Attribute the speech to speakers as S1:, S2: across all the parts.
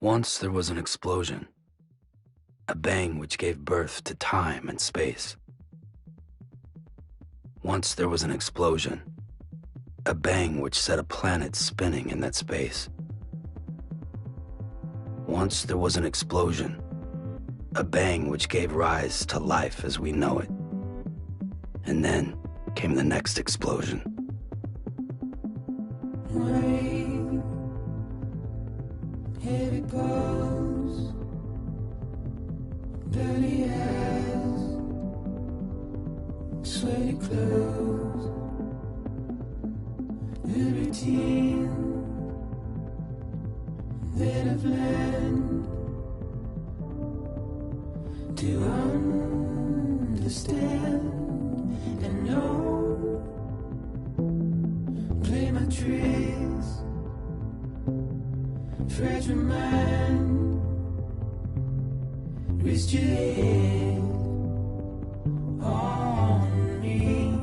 S1: Once there was an explosion, a bang which gave birth to time and space. Once there was an explosion, a bang which set a planet spinning in that space. Once there was an explosion, a bang which gave rise to life as we know it. And then came the next explosion.
S2: Rain, here it goes, dirty eyes, sweaty clothes, the routine that I've learned to understand and know. Play my tricks, fragile mind, rest your head on me.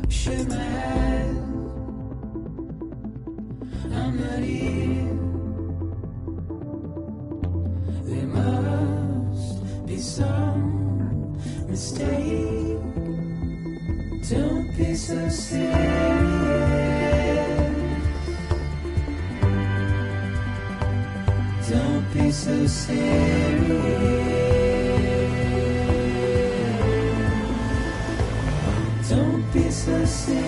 S2: Shut my eyes, I'm not here. There must be some mistake. Don't be so serious. Don't be so serious. Don't be so serious.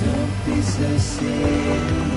S2: Don't be so serious.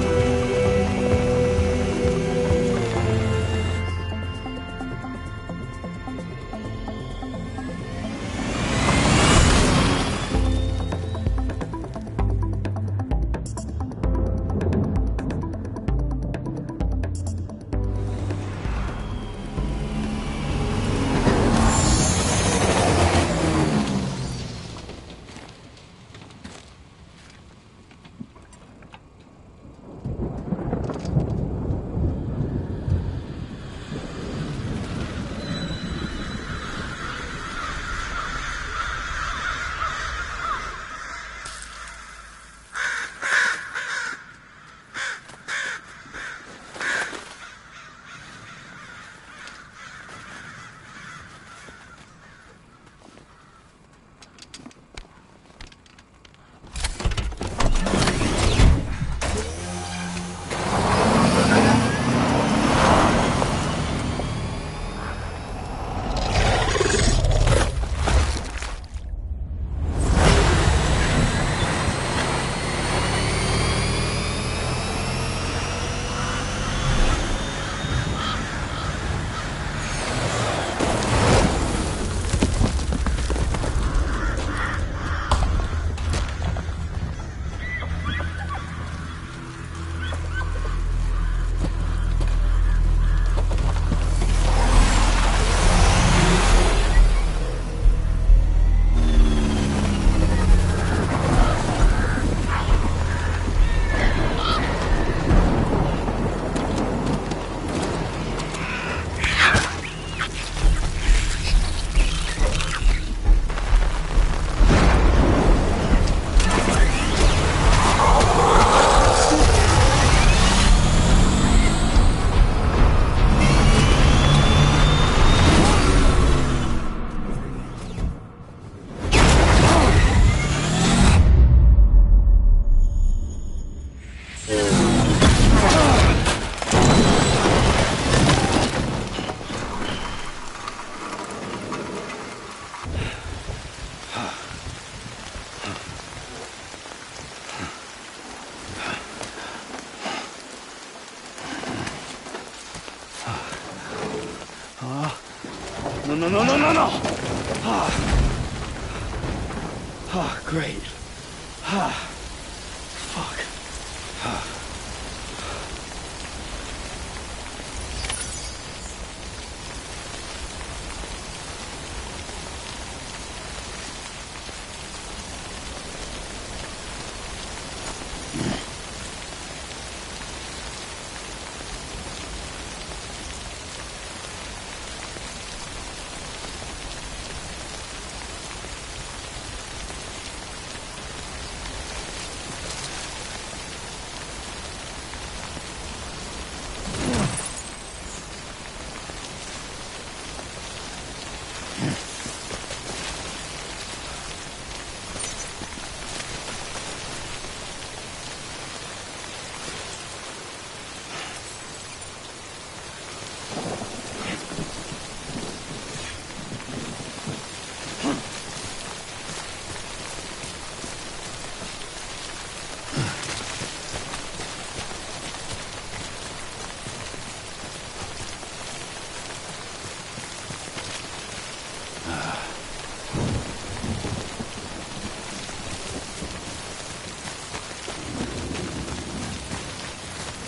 S1: No. Great. Fuck.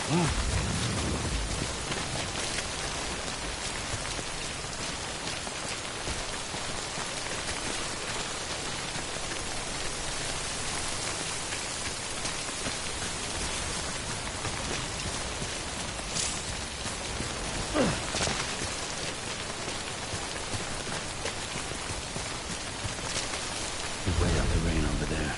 S1: He's way out the rain over there.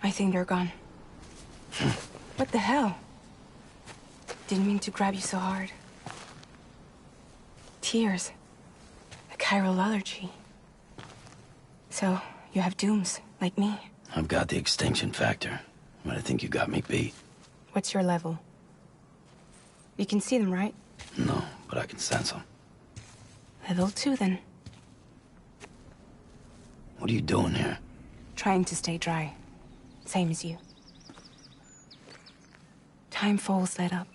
S3: I think they're gone. What the hell? Didn't mean to grab you so hard. Tears. A chiral allergy. So, you have dooms, like me.
S1: I've got the extinction factor, but I think you got me beat.
S3: What's your level? You can see them, right?
S1: No, but I can sense them.
S3: Level 2, then.
S1: What are you doing here?
S3: Trying to stay dry. Same as you. Timefall's let up.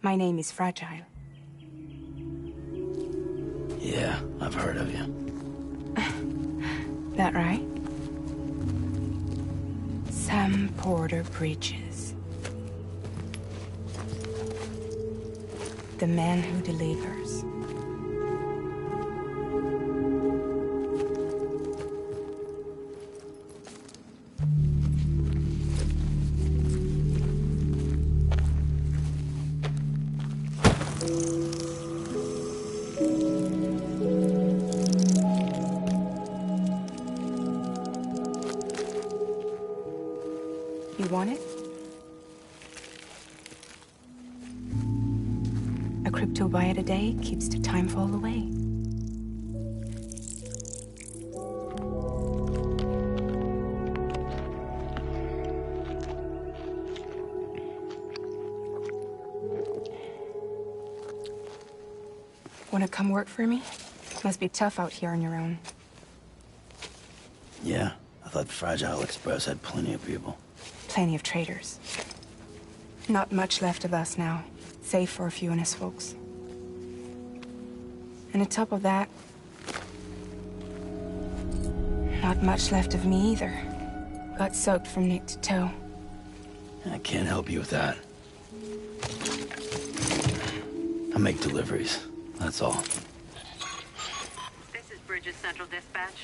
S3: My name is Fragile.
S1: Yeah, I've heard of you.
S3: That right? Sam Porter Bridges. The man who delivers. You want it? A crypto byte a day keeps the timefall away. Wanna come work for me? Must be tough out here on your own.
S1: Yeah, I thought Fragile Express had plenty of people.
S3: Plenty of traitors. Not much left of us now, save for a few honest folks. And on top of that, not much left of me either. Got soaked from neck to toe.
S1: I can't help you with that. I make deliveries, that's all.
S4: This is Bridges Central Dispatch.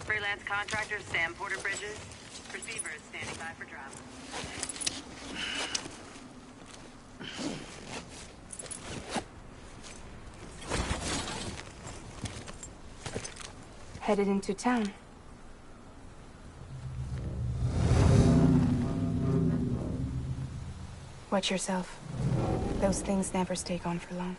S4: Freelance contractor Sam Porter Bridges. Receiver is standing by for drop.
S3: Headed into town. Watch yourself. Those things never stay gone for long.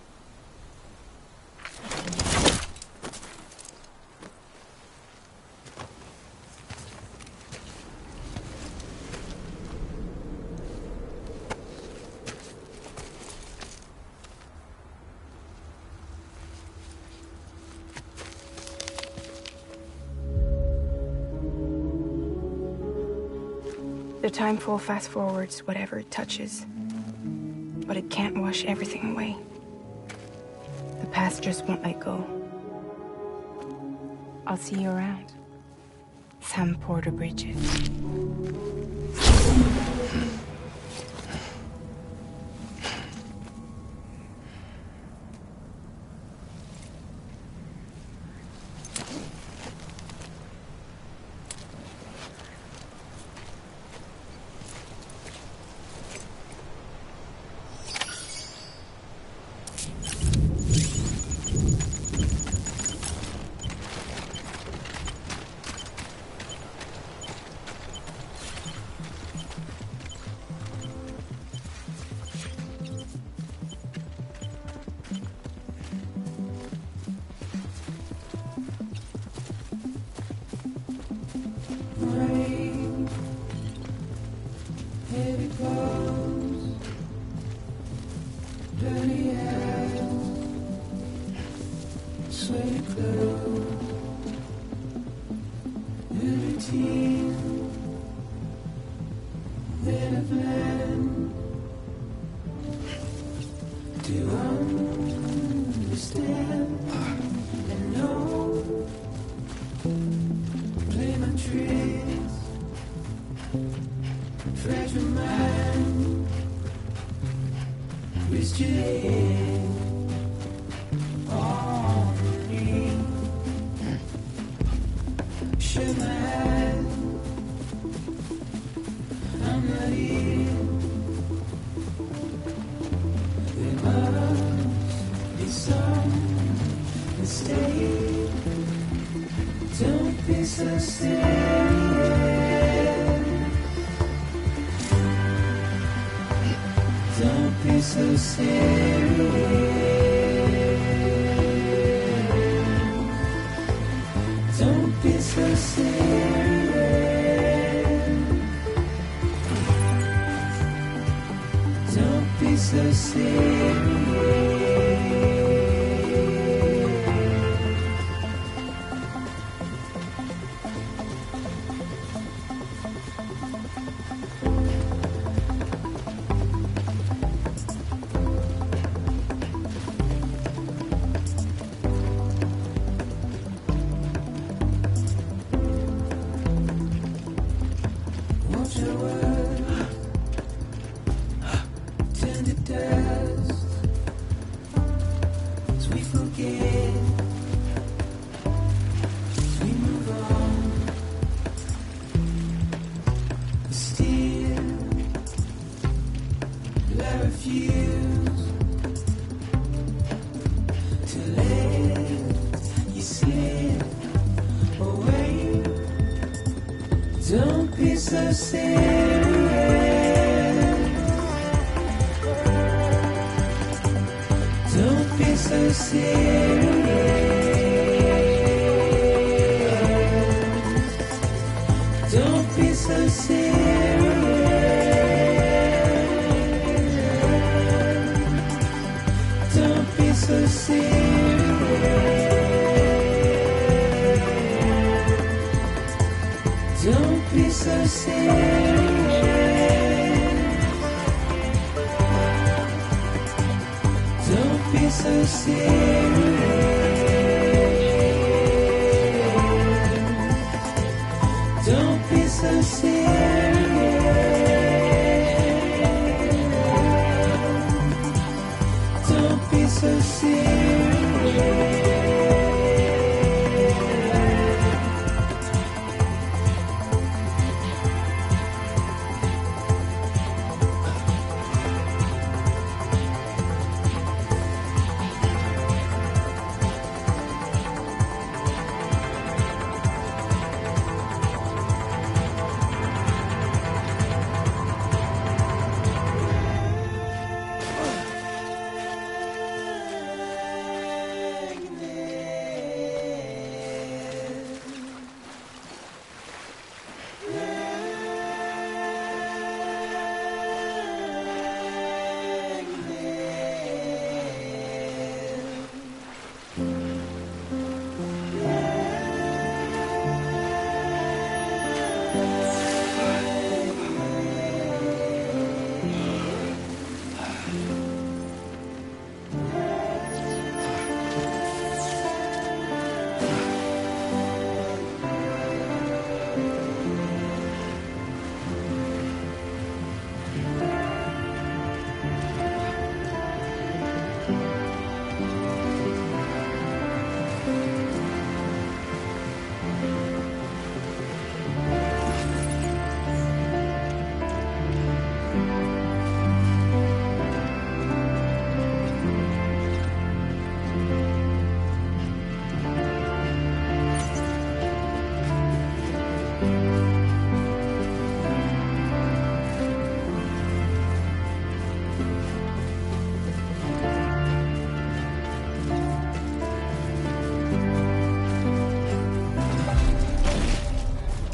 S3: The timefall fast forwards whatever it touches. But it can't wash everything away. The past just won't let go. I'll see you around. Sam Porter Bridges.
S2: Rain, heavy clothes, dirty hands, sweaty clothes, new routine, then a plan to understand and know. Play my tricks, fragile mind, twist your head on me. Shut my eyes, I'm not here. There must be some mistake. Don't be so serious. Don't be so serious. Don't be so serious. Don't be so serious. Watch your words turn to dust as we forget, as we move on. But still, I refuse to let you slip away. Don't be so serious. Don't be so serious. Don't be so serious. Don't be so serious. Don't be so serious. Don't be so serious. Don't be so serious. Don't be so serious.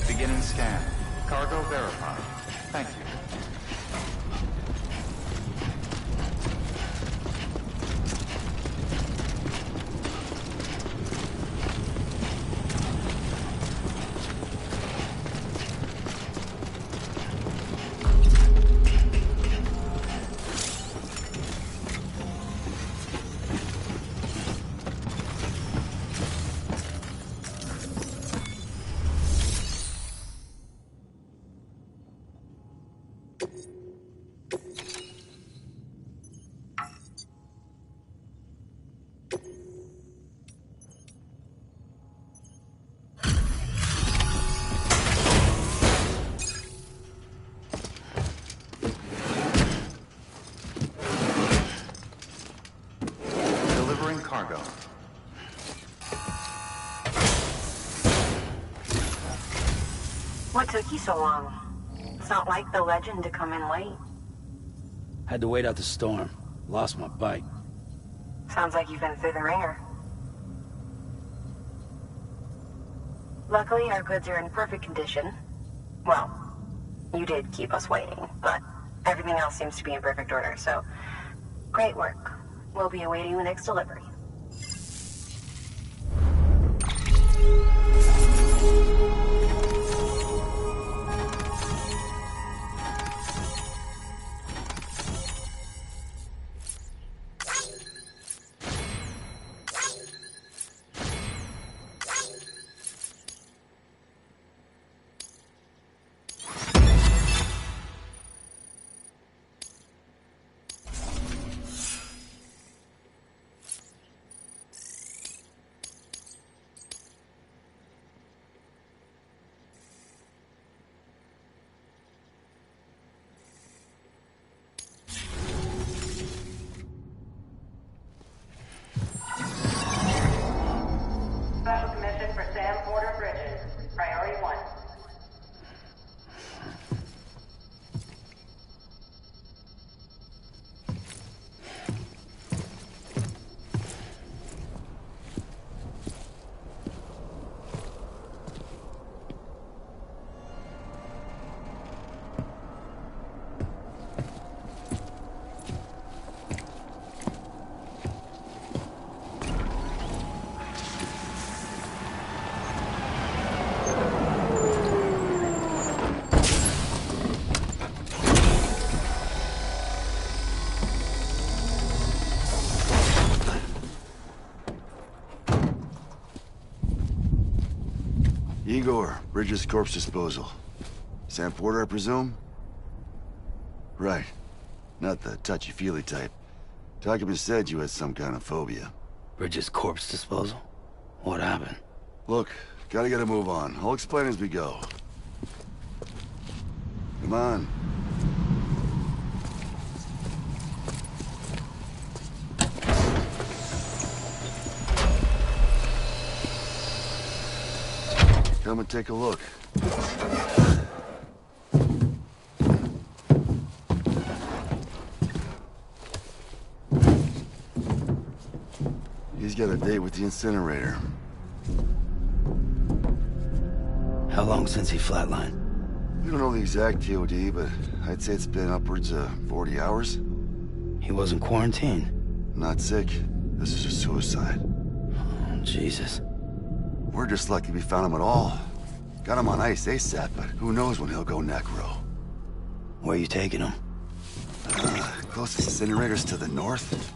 S5: Beginning scan. Cargo verified. Thank you.
S4: What took you so long? It's not like the legend to come in late.
S1: Had to wait out the storm. Lost my bike.
S4: Sounds like you've been through the ringer. Luckily, our goods are in perfect condition. Well, you did keep us waiting, but everything else seems to be in perfect order, so great work. We'll be awaiting the next delivery. Special commission for Sam Porter Bridges. Priority 1.
S6: Igor, Bridges corpse disposal. Sam Porter, I presume? Right. Not the touchy-feely type. Document said you had some kind of phobia.
S1: Bridges' corpse disposal? What happened?
S6: Look, gotta get a move on. I'll explain as we go. Come on. Come and take a look. He's got a date with the incinerator.
S1: How long since he flatlined?
S6: We don't know the exact TOD, but I'd say it's been upwards of 40 hours.
S1: He wasn't quarantined.
S6: Not sick. This is a suicide.
S1: Oh, Jesus.
S6: We're just lucky we found him at all. Got him on ice ASAP, but who knows when he'll go necro.
S1: Where you taking him?
S6: Closest incinerators to the north?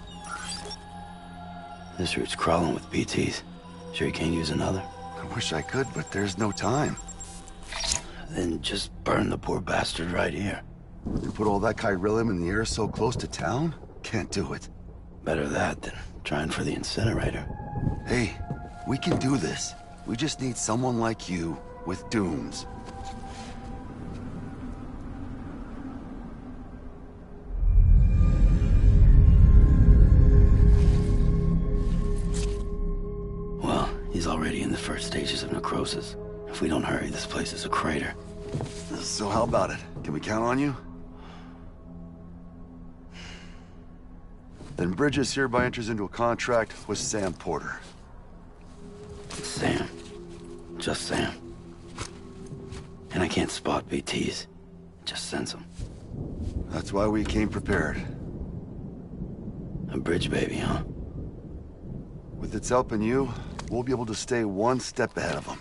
S1: This route's crawling with BTs. Sure you can't use another?
S6: I wish I could, but there's no time.
S1: Then just burn the poor bastard right here.
S6: You put all that chiralium in the air so close to town? Can't do it.
S1: Better that than trying for the incinerator.
S6: Hey, we can do this. We just need someone like you with dooms.
S1: Well, he's already in the first stages of necrosis. If we don't hurry, this place is a crater.
S6: So how about it? Can we count on you? Then Bridges hereby enters into a contract with Sam Porter.
S1: Sam. Just Sam. And I can't spot BTs. Just sense them.
S6: That's why we came prepared.
S1: A bridge baby, huh?
S6: With its help and you, we'll be able to stay one step ahead of them.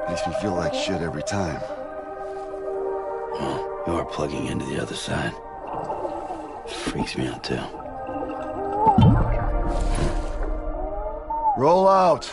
S6: Makes me feel like shit every time.
S1: Well, you are plugging into the other side. Freaks me out, too.
S6: Roll out!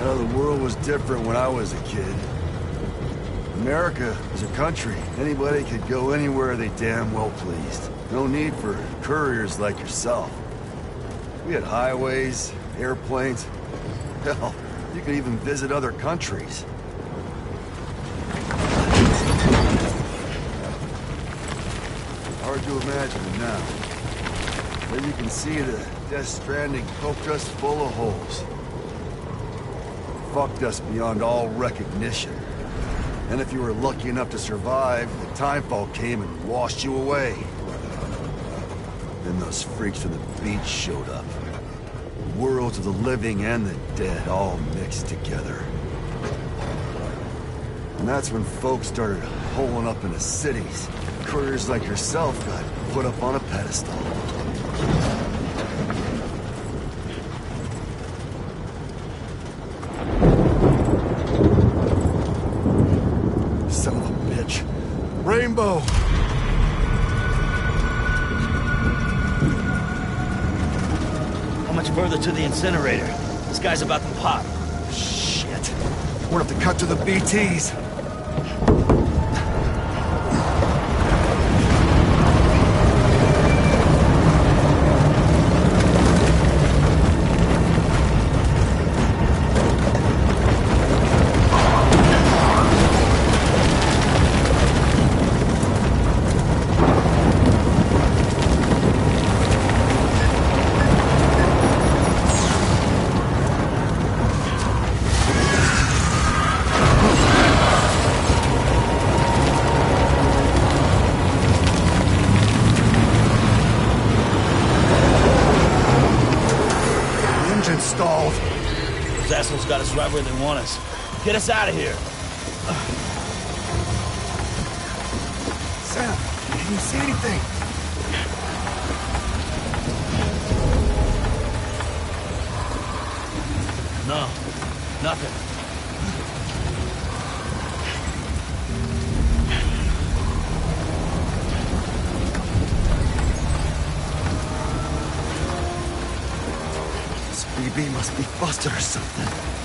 S6: Well, the world was different when I was a kid. America was a country. Anybody could go anywhere they damn well pleased. No need for couriers like yourself. We had highways, airplanes. Hell, you could even visit other countries. Hard to imagine it now. But you can see the Death Stranding poked us full of holes. Fucked us beyond all recognition. And if you were lucky enough to survive, the timefall came and washed you away. Then those freaks from the beach showed up. Worlds of the living and the dead all mixed together. And that's when folks started holing up into cities. Couriers like yourself got put up on a pedestal. Son of a bitch. Rainbow!
S1: How much further to the incinerator? This guy's about to pop.
S6: Shit. We're gonna have to cut to the BTs. Stalled.
S1: Those assholes got us right where they want us. Get us out of here.
S6: Sam, can you see anything?
S1: No, nothing.
S6: BB must be busted or something.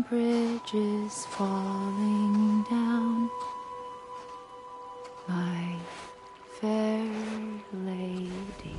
S7: bridges falling down, my fair lady.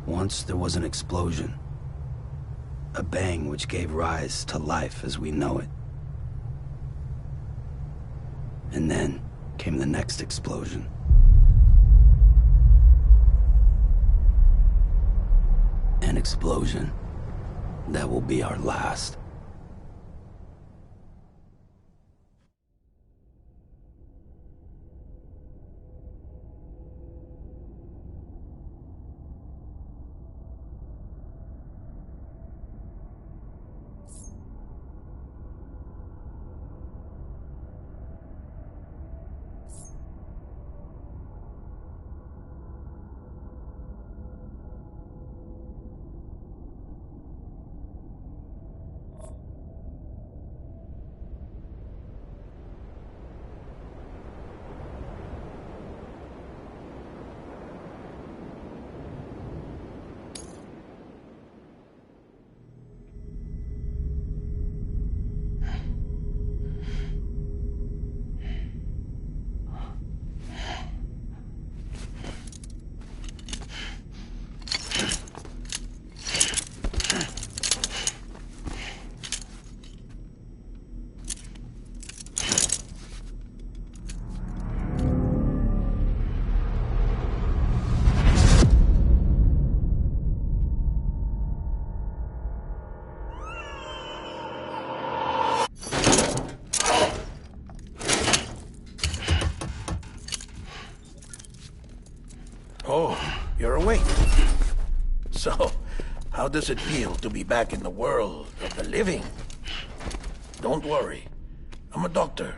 S1: Once there was an explosion. A bang which gave rise to life as we know it. And then came the next explosion. An explosion that will be our last.
S8: Oh, you're awake. So, how does it feel to be back in the world of the living? Don't worry. I'm a doctor.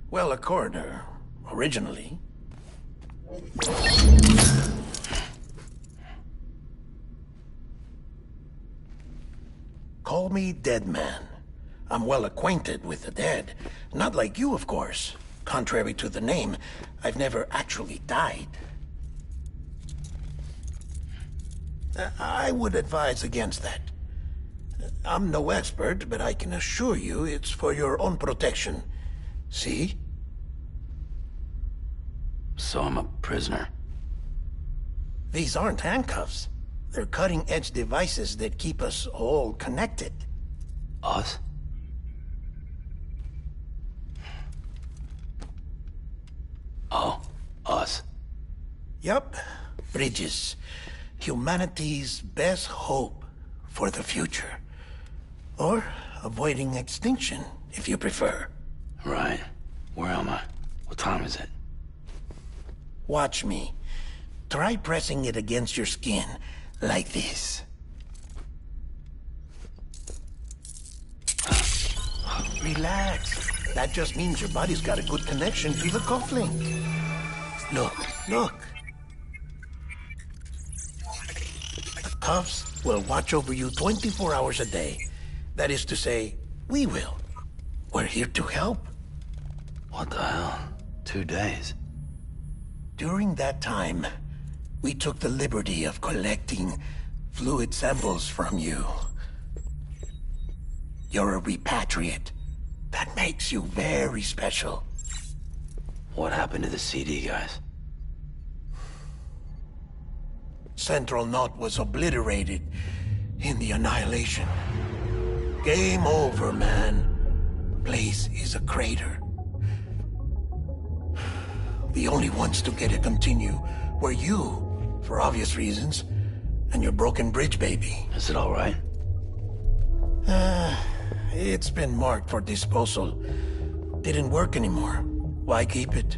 S8: Well, a coroner, originally. Call me Dead Man. I'm well acquainted with the dead. Not like you, of course. Contrary to the name, I've never actually died. I would advise against that. I'm no expert, but I can assure you it's for your own protection. See?
S1: So I'm a prisoner.
S8: These aren't handcuffs. They're cutting-edge devices that keep us all connected.
S1: Us? Oh, us.
S8: Yup. Bridges. Humanity's best hope for the future. Or avoiding extinction, if you prefer.
S1: Right. Where am I? What time is it?
S8: Watch me. Try pressing it against your skin, like this. Relax. That just means your body's got a good connection to the cufflink. Look, look. The cuffs will watch over you 24 hours a day. That is to say, we will. We're here to help.
S1: What the hell? 2 days?
S8: During that time, we took the liberty of collecting fluid samples from you. You're a repatriate. That makes you very special.
S1: What happened to the CD guys?
S8: Central Knot was obliterated in the Annihilation. Game over, man. Place is a crater. The only ones to get it continue were you, for obvious reasons, and your broken bridge baby.
S1: Is it all right?
S8: It's been marked for disposal. Didn't work anymore. Why keep it?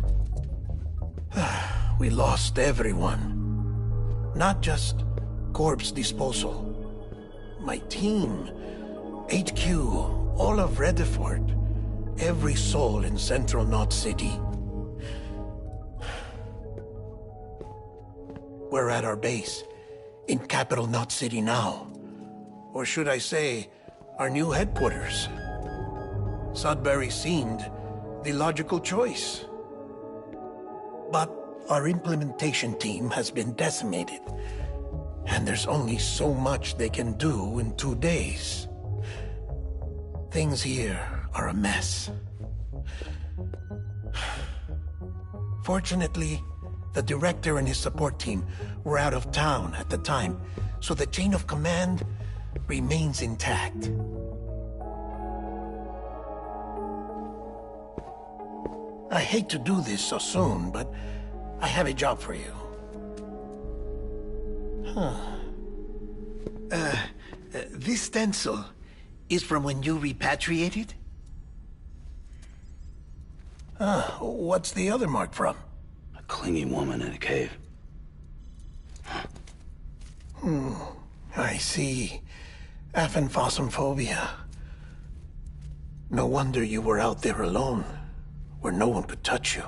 S8: We lost everyone. Not just corpse disposal. My team, HQ, all of Redefort, every soul in Central Knot City. We're at our base, in Capital Knot City now. Or should I say, our new headquarters. Sudbury seemed the logical choice. But our implementation team has been decimated. And there's only so much they can do in 2 days. Things here are a mess. Fortunately, the director and his support team were out of town at the time, so the chain of command remains intact. I hate to do this so soon, but I have a job for you. This stencil is from when you repatriated? What's the other mark from?
S1: A clingy woman in a cave.
S8: I see. Aphanphosmphobia. No wonder you were out there alone, where no one could touch you.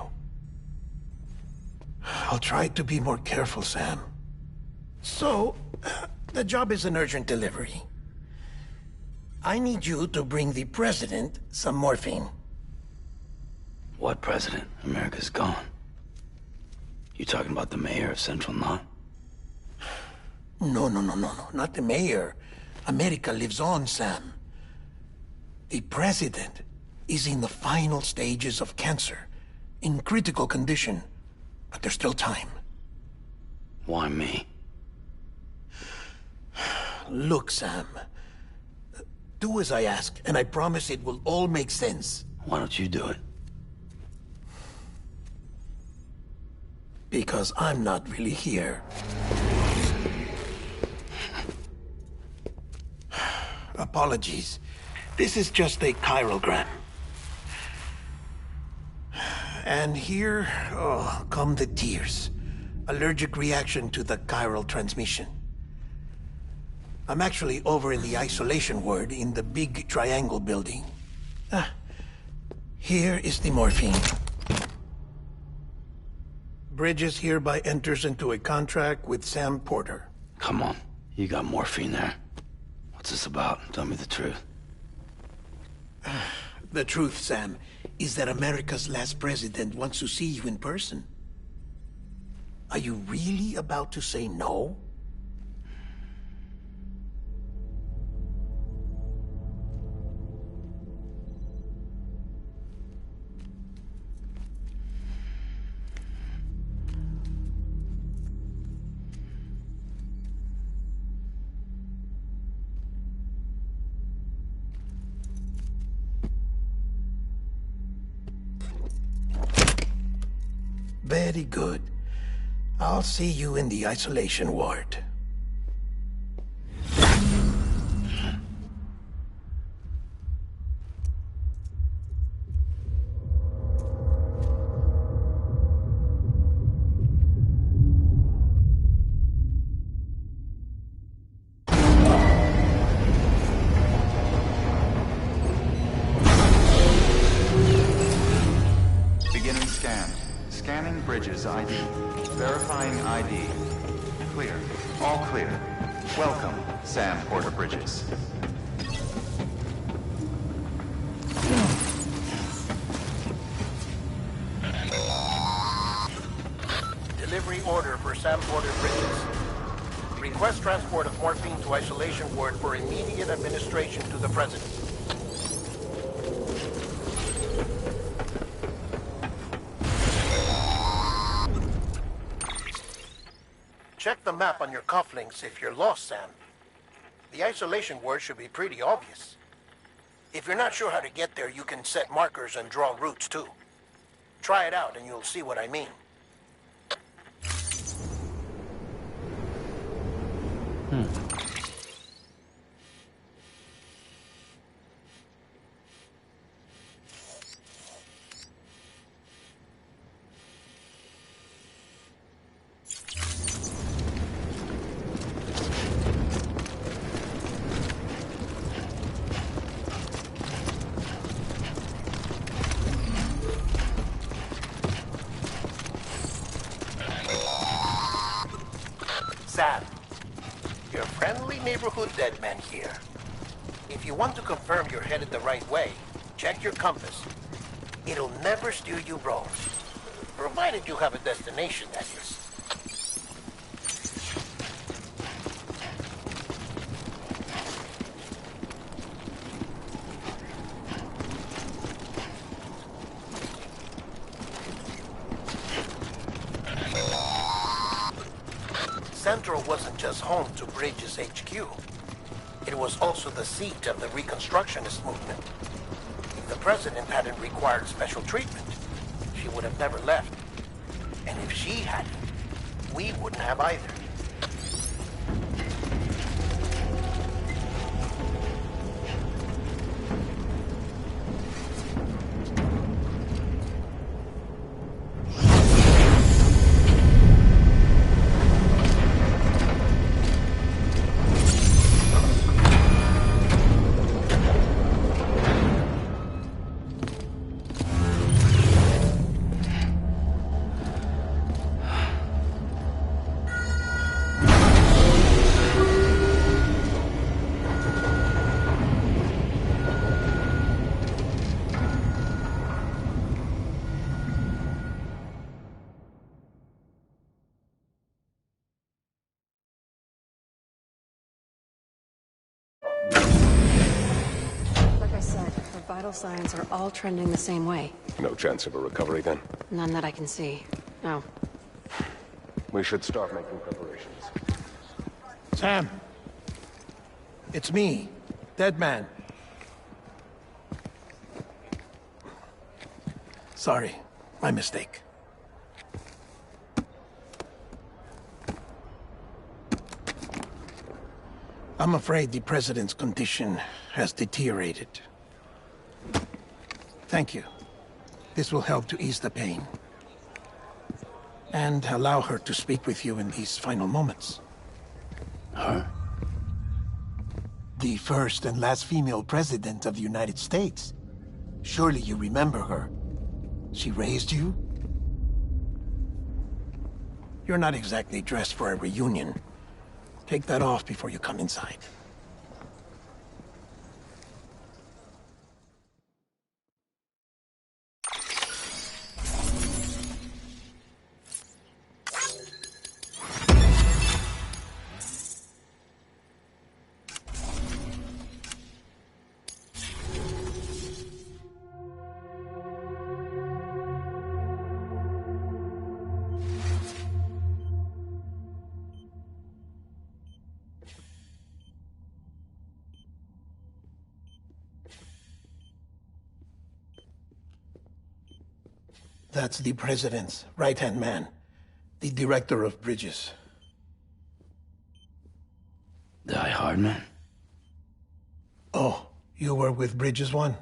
S8: I'll try to be more careful, Sam. So, the job is an urgent delivery. I need you to bring the president some morphine.
S1: What president? America's gone. You talking about the mayor of Central Knot?
S8: No, not the mayor. America lives on, Sam. The president is in the final stages of cancer, in critical condition, but there's still time.
S1: Why me?
S8: Look, Sam. Do as I ask, and I promise it will all make sense.
S1: Why don't you do it?
S8: Because I'm not really here. Apologies. This is just a chiralgram. And here, come the tears. Allergic reaction to the chiral transmission. I'm actually over in the isolation ward in the big triangle building. Here is the morphine. Bridges hereby enters into a contract with Sam Porter.
S1: Come on, you got morphine there. What's this about? Tell me the truth.
S8: The truth, Sam, is that America's last president wants to see you in person. Are you really about to say no? Very good. I'll see you in the isolation ward.
S5: Beginning scan. Scanning Bridges ID. Verifying ID. Clear. All clear. Welcome, Sam Porter Bridges.
S8: Delivery order for Sam Porter Bridges. Request transport of morphine to isolation ward for immediate administration to the president. Check the map on your cufflinks if you're lost, Sam. The isolation word should be pretty obvious. If you're not sure how to get there, you can set markers and draw routes too. Try it out and you'll see what I mean. dead man here. If you want to confirm you're headed the right way, check your compass. It'll never steer you wrong. Provided you have a destination, that is. Central wasn't just home to Bridges HQ. It was also the seat of the Reconstructionist movement. If the president hadn't required special treatment, she would have never left. And if she hadn't, we wouldn't have either.
S9: Like I said, her vital signs are all trending the same way.
S10: No chance of a recovery then?
S9: None that I can see. No.
S10: We should start making preparations.
S8: Sam. It's me, Dead Man. Sorry, my mistake. I'm afraid the president's condition has deteriorated. Thank you. This will help to ease the pain. And allow her to speak with you in these final moments.
S1: Her?
S8: The first and last female president of the United States. Surely you remember her. She raised you? You're not exactly dressed for a reunion. Take that off before you come inside. That's the president's right-hand man, the director of bridges.
S1: Die Hardman?
S8: Oh, you were with Bridges 1?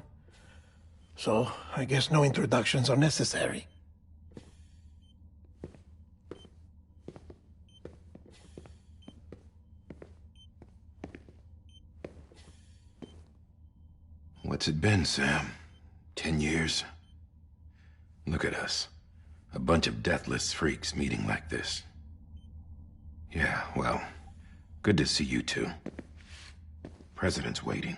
S8: So, I guess no introductions are necessary.
S11: What's it been, Sam? 10 years? Look at us. A bunch of deathless freaks meeting like this. Yeah, well, good to see you two. President's waiting.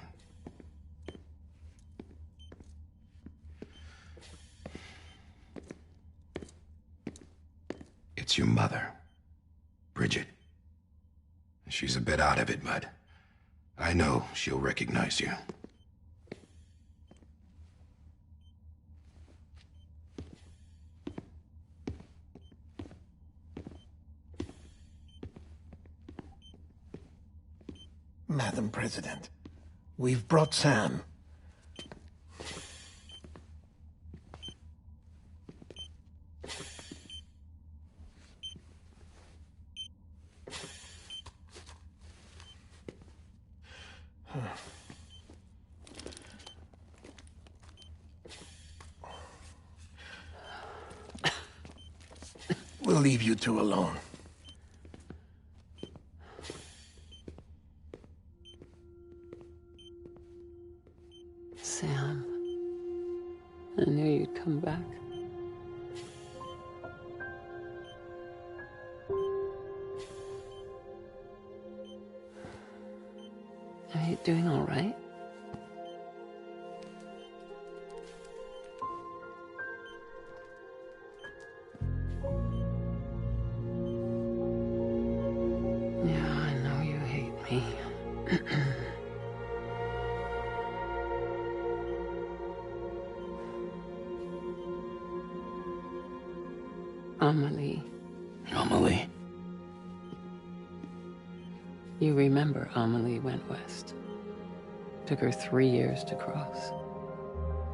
S11: It's your mother, Bridget. She's a bit out of it, but I know she'll recognize you.
S8: Madam President, we've brought Sam. We'll leave you two alone.
S9: Sam, I knew you'd come back. doing all right? Yeah, I know you hate me. Amelie.
S1: Amelie?
S9: You remember Amelie went west. Took her 3 years to cross.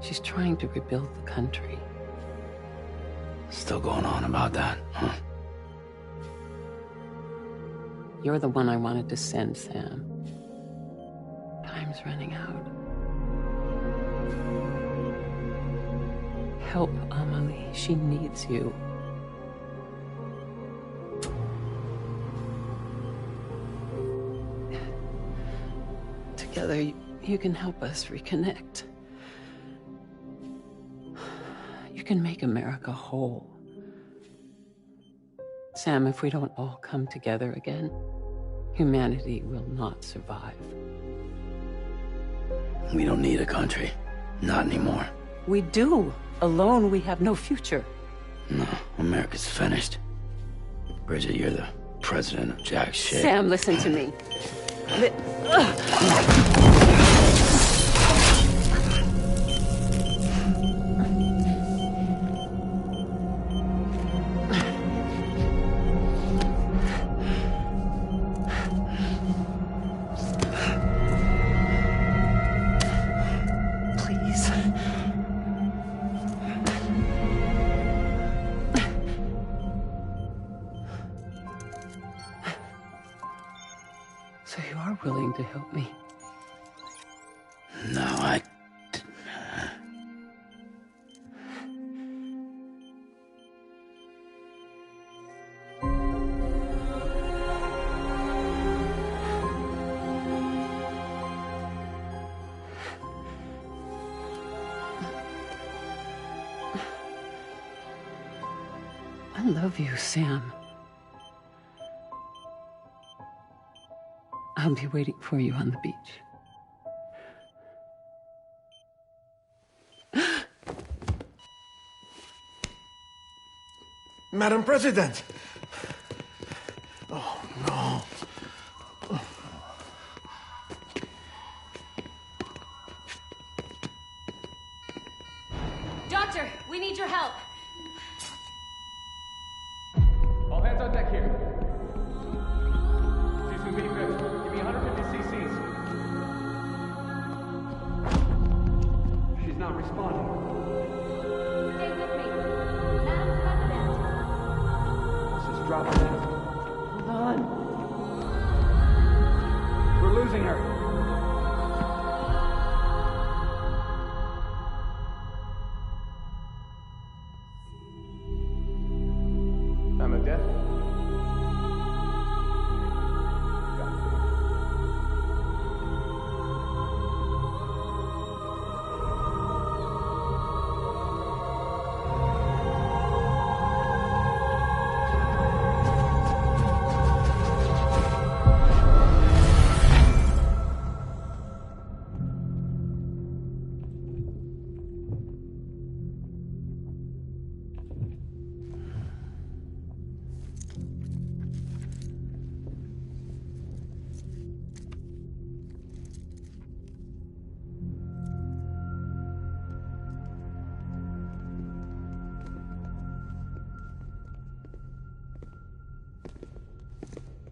S9: She's trying to rebuild the country.
S1: Still going on about that, huh?
S9: You're the one I wanted to send, Sam. Time's running out. Help Amelie. She needs you. Together, you can help us reconnect. You can make America whole. Sam, if we don't all come together again, humanity will not survive.
S1: We don't need a country. Not anymore.
S9: We do. Alone, we have no future.
S1: No, America's finished. Bridget, you're the president of jack shit.
S9: Sam, listen to me. Please. So you are willing to help me?
S1: No, I...
S9: I love you, Sam. I'll be waiting for you on the beach.
S8: Madam President! Oh, no.
S12: Doctor, we need your help.
S13: All hands on deck here. She's gonna be good. Give me 150 cc's. She's not responding.
S12: Stay with me. Madam President.
S13: This is dropping in.
S9: Hold on.
S13: We're losing her. I'm a death.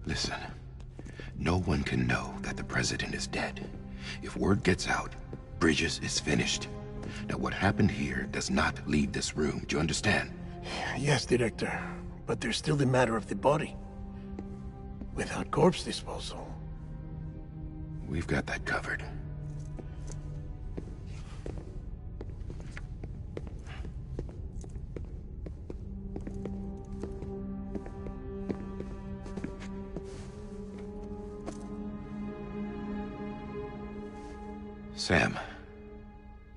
S11: Listen, no one can know that the president is dead. If word gets out, Bridges is finished. Now, what happened here does not leave this room. Do you understand?
S8: Yes, Director. But there's still the matter of the body. Without corpse disposal.
S11: We've got that covered. Sam,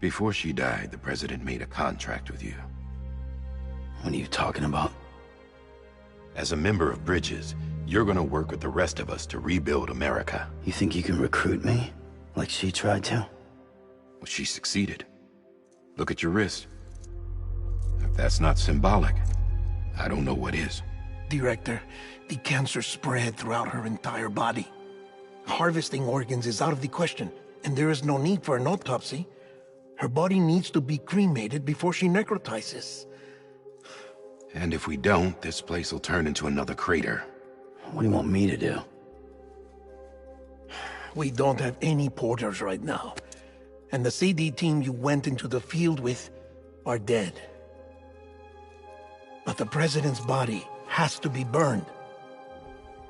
S11: before she died, the president made a contract with you.
S1: What are you talking about?
S11: As a member of Bridges, you're gonna work with the rest of us to rebuild America.
S1: You think you can recruit me? Like she tried to?
S11: Well, she succeeded. Look at your wrist. If that's not symbolic, I don't know what is.
S8: Director, the cancer spread throughout her entire body. Harvesting organs is out of the question, and there is no need for an autopsy. Her body needs to be cremated before she necrotizes.
S11: And if we don't, this place will turn into another crater.
S1: What do you want me to do?
S8: We don't have any porters right now. And the CD team you went into the field with are dead. But the president's body has to be burned.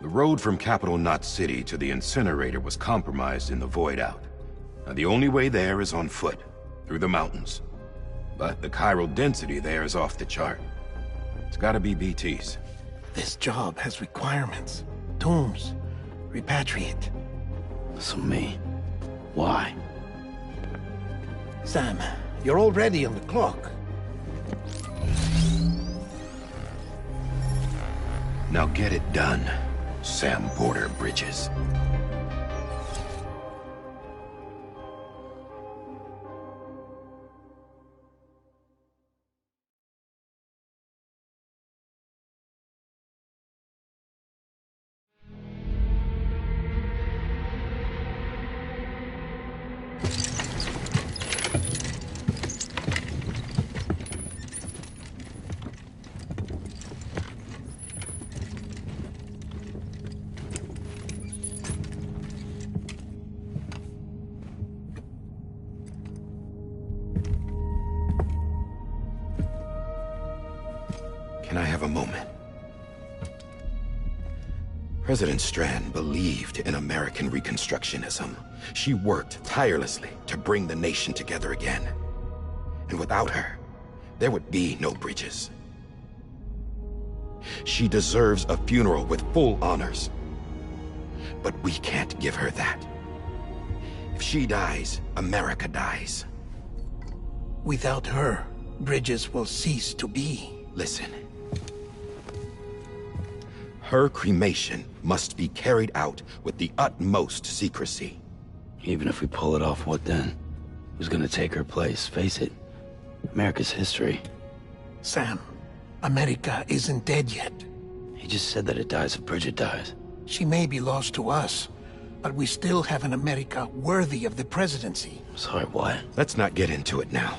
S11: The road from Capital Knot City to the incinerator was compromised in the void out. Now, the only way there is on foot, through the mountains. But the chiral density there is off the chart. It's gotta be BT's.
S8: This job has requirements. Tombs. Repatriate.
S1: So me? Why?
S8: Sam, you're already on the clock.
S11: Now get it done, Sam Porter Bridges. Can I have a moment? President Strand believed in American Reconstructionism. She worked tirelessly to bring the nation together again. And without her, there would be no Bridges. She deserves a funeral with full honors. But we can't give her that. If she dies, America dies.
S8: Without her, Bridges will cease to be.
S11: Listen. Her cremation must be carried out with the utmost secrecy.
S1: Even if we pull it off, what then? Who's gonna take her place? Face it, America's history.
S8: Sam, America isn't dead yet.
S1: He just said that it dies if Bridget dies.
S8: She may be lost to us, but we still have an America worthy of the presidency.
S1: Sorry, what?
S11: Let's not get into it now.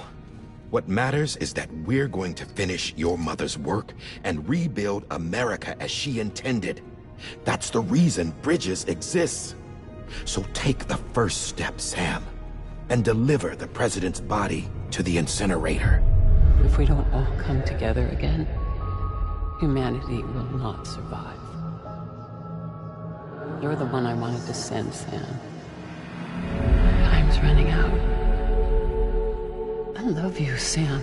S11: What matters is that we're going to finish your mother's work and rebuild America as she intended. That's the reason Bridges exists. So take the first step, Sam, and deliver the president's body to the incinerator.
S9: If we don't all come together again, humanity will not survive. You're the one I wanted to send, Sam. Time's running out. I love you, Sam.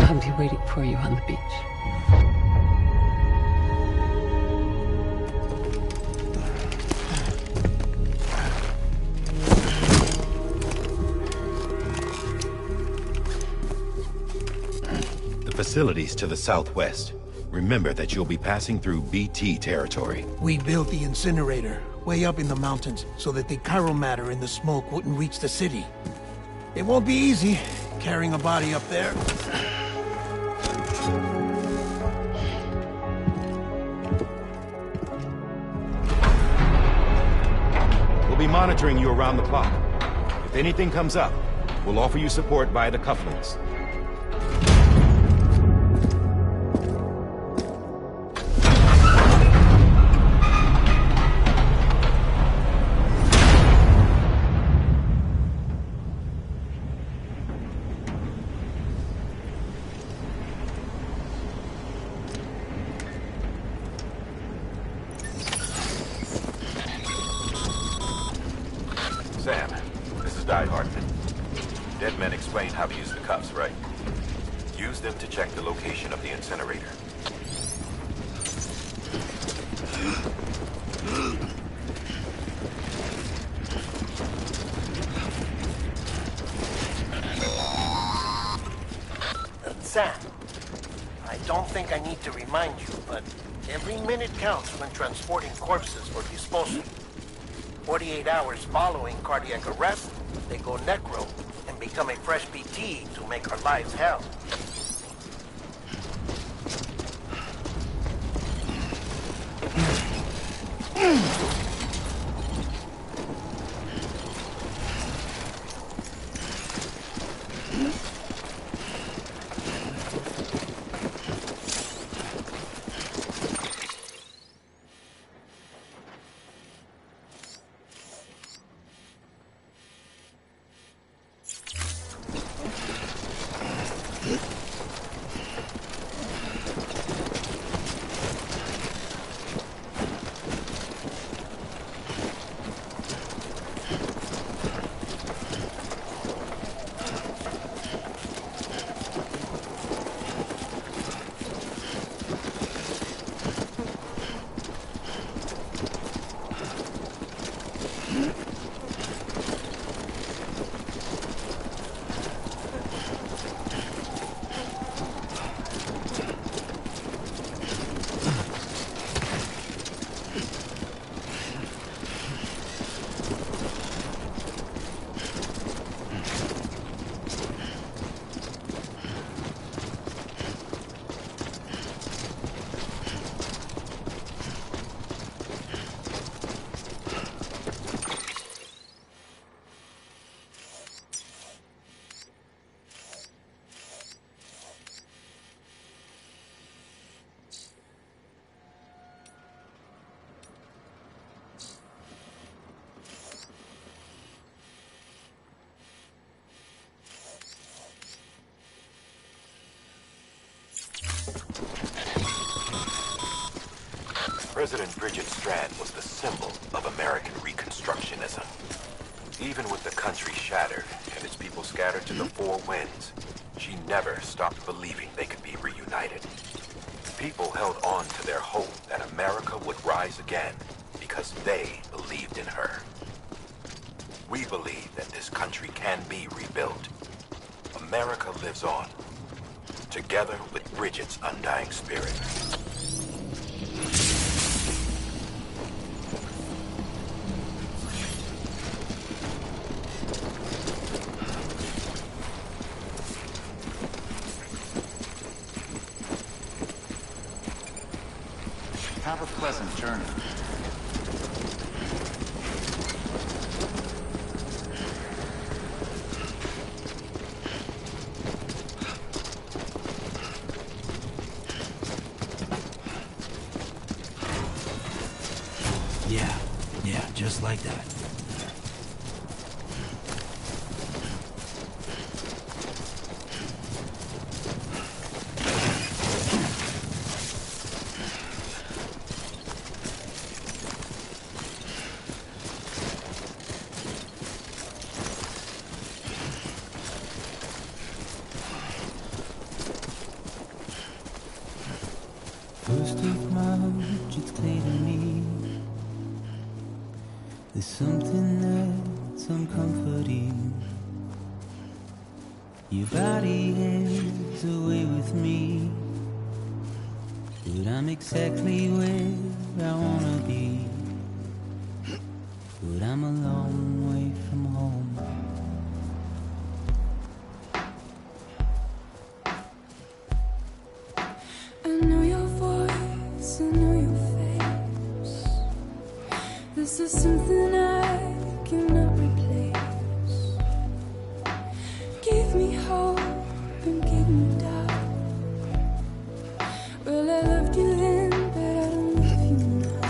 S9: I'll be waiting for you on the beach.
S11: The facilities to the southwest. Remember that you'll be passing through BT territory.
S8: We built the incinerator way up in the mountains so that the chiral matter in the smoke wouldn't reach the city. It won't be easy carrying a body up there.
S11: We'll be monitoring you around the clock. If anything comes up, we'll offer you support via the cufflinks.
S14: Sam, this is Deaath. Dead men explained how to use the cuffs, right? Use them to check the location of the incinerator.
S8: Sam, I don't think I need to remind you, but Every minute counts when transporting corpses for disposal. 48 hours following cardiac arrest, they go necro and become a fresh BT to make our lives hell.
S14: President Bridget Strand was the symbol of American Reconstructionism. Even with the country shattered and its people scattered to the four winds, she never stopped believing they could be reunited. People held on to their hope that America would rise again because they believed in her. We believe that this country can be rebuilt. America lives on, together with Bridget's undying spirit.
S5: Have a pleasant journey.
S1: Yeah, just like that.
S2: First of March, it's clear to me there's something that's uncomforting. Your body is away with me, but I'm exactly where I wanna be. But I'm a long way from home.
S7: I know your voice, I know your face. This is something I cannot replace. Give me hope and give me doubt. Well, I loved you then, but I don't love you now.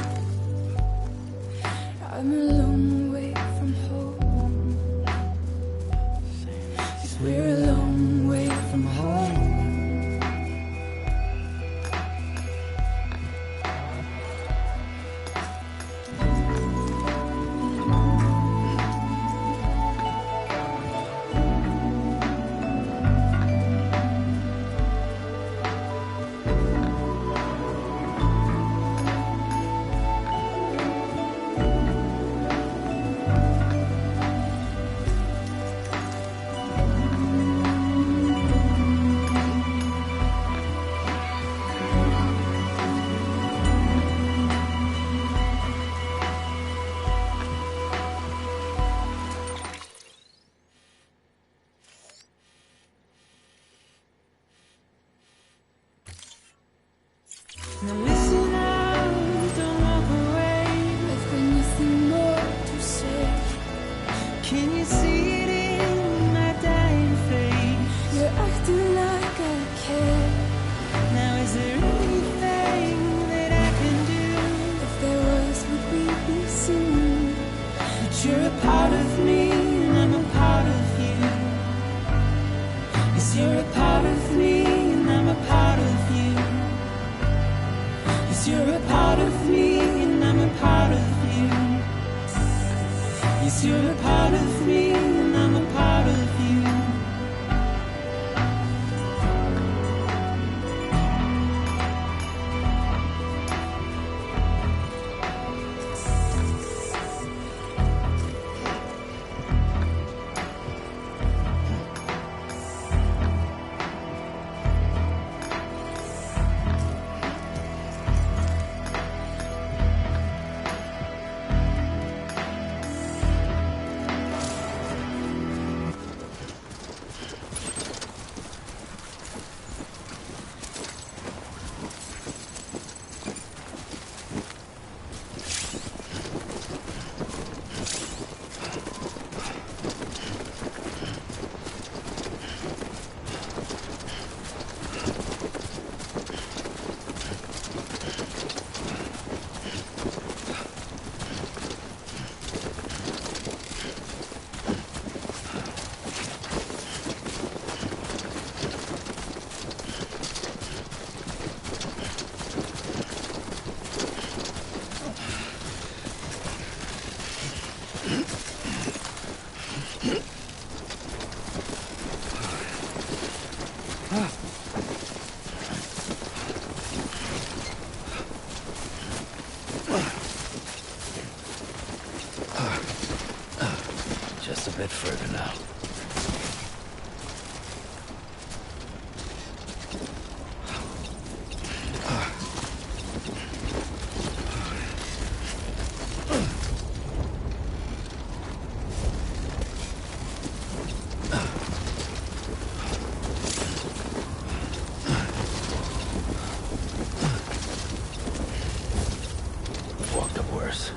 S7: I'm a long way from home. 'Cause we're a long way from home.
S2: you're a part of me and I'm a part of you. Yes, you're a part of me and I'm a part of you. Yes, you're a part of me and I'm a part of you. Yes, you're a part of me and I'm a part of you.
S1: Just a bit further now. Walked up worse.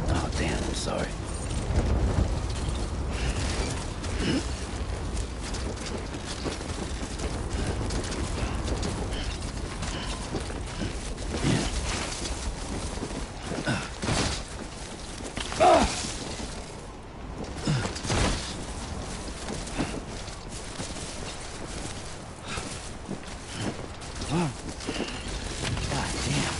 S1: Oh, damn, I'm sorry. God damn.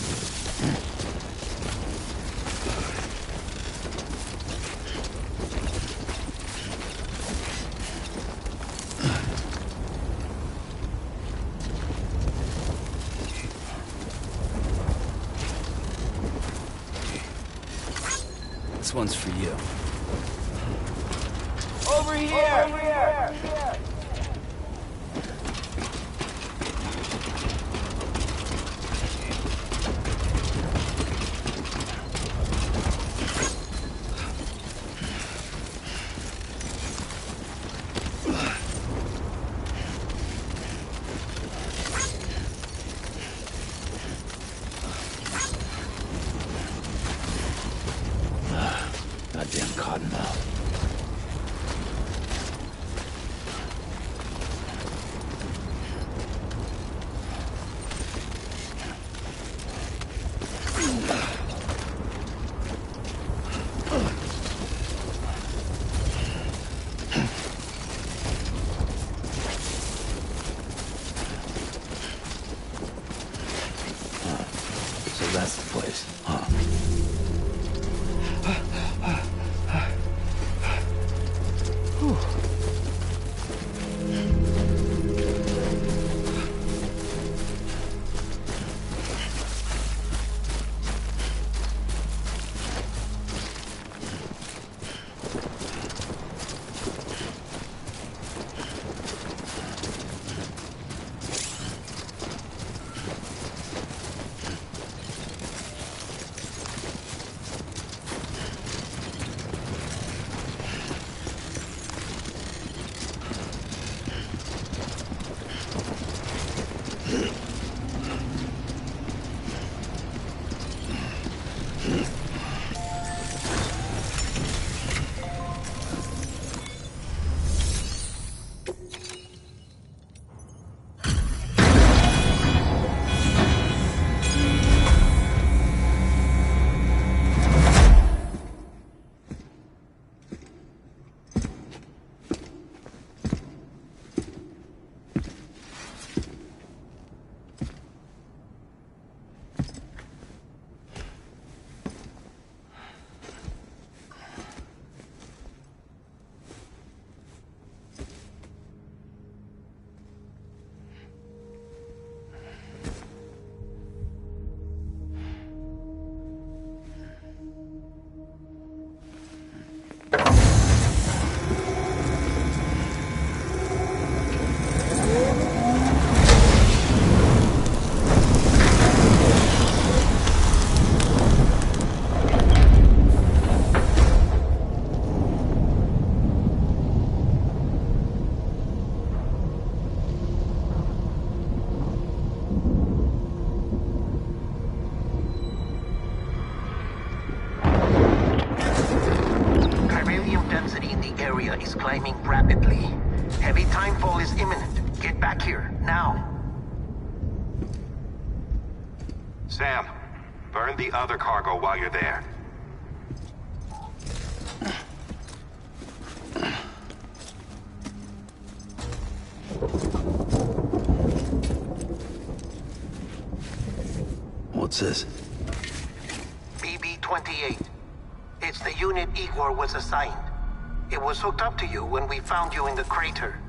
S1: This one's for you.
S2: Over here! Over here!
S1: Goddamn cottonmouth.
S15: Heavy timefall is imminent. Get back here, now.
S14: Sam, burn the other cargo while you're there.
S1: What's this?
S15: BB-28. It's the unit Igor was assigned. It was hooked up to you when we found you in the crater.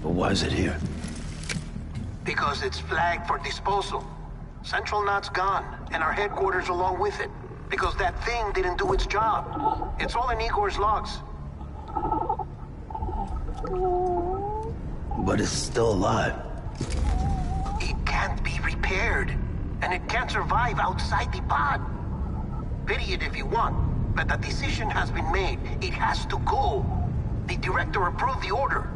S1: But why is it here?
S15: Because it's flagged for disposal. Central Knot's gone, and our headquarters along with it. Because that thing didn't do its job. It's all in Igor's logs.
S1: But it's still alive.
S15: It can't be repaired, and it can't survive outside the pod. Pity it if you want, but the decision has been made. It has to go. The director approved the order.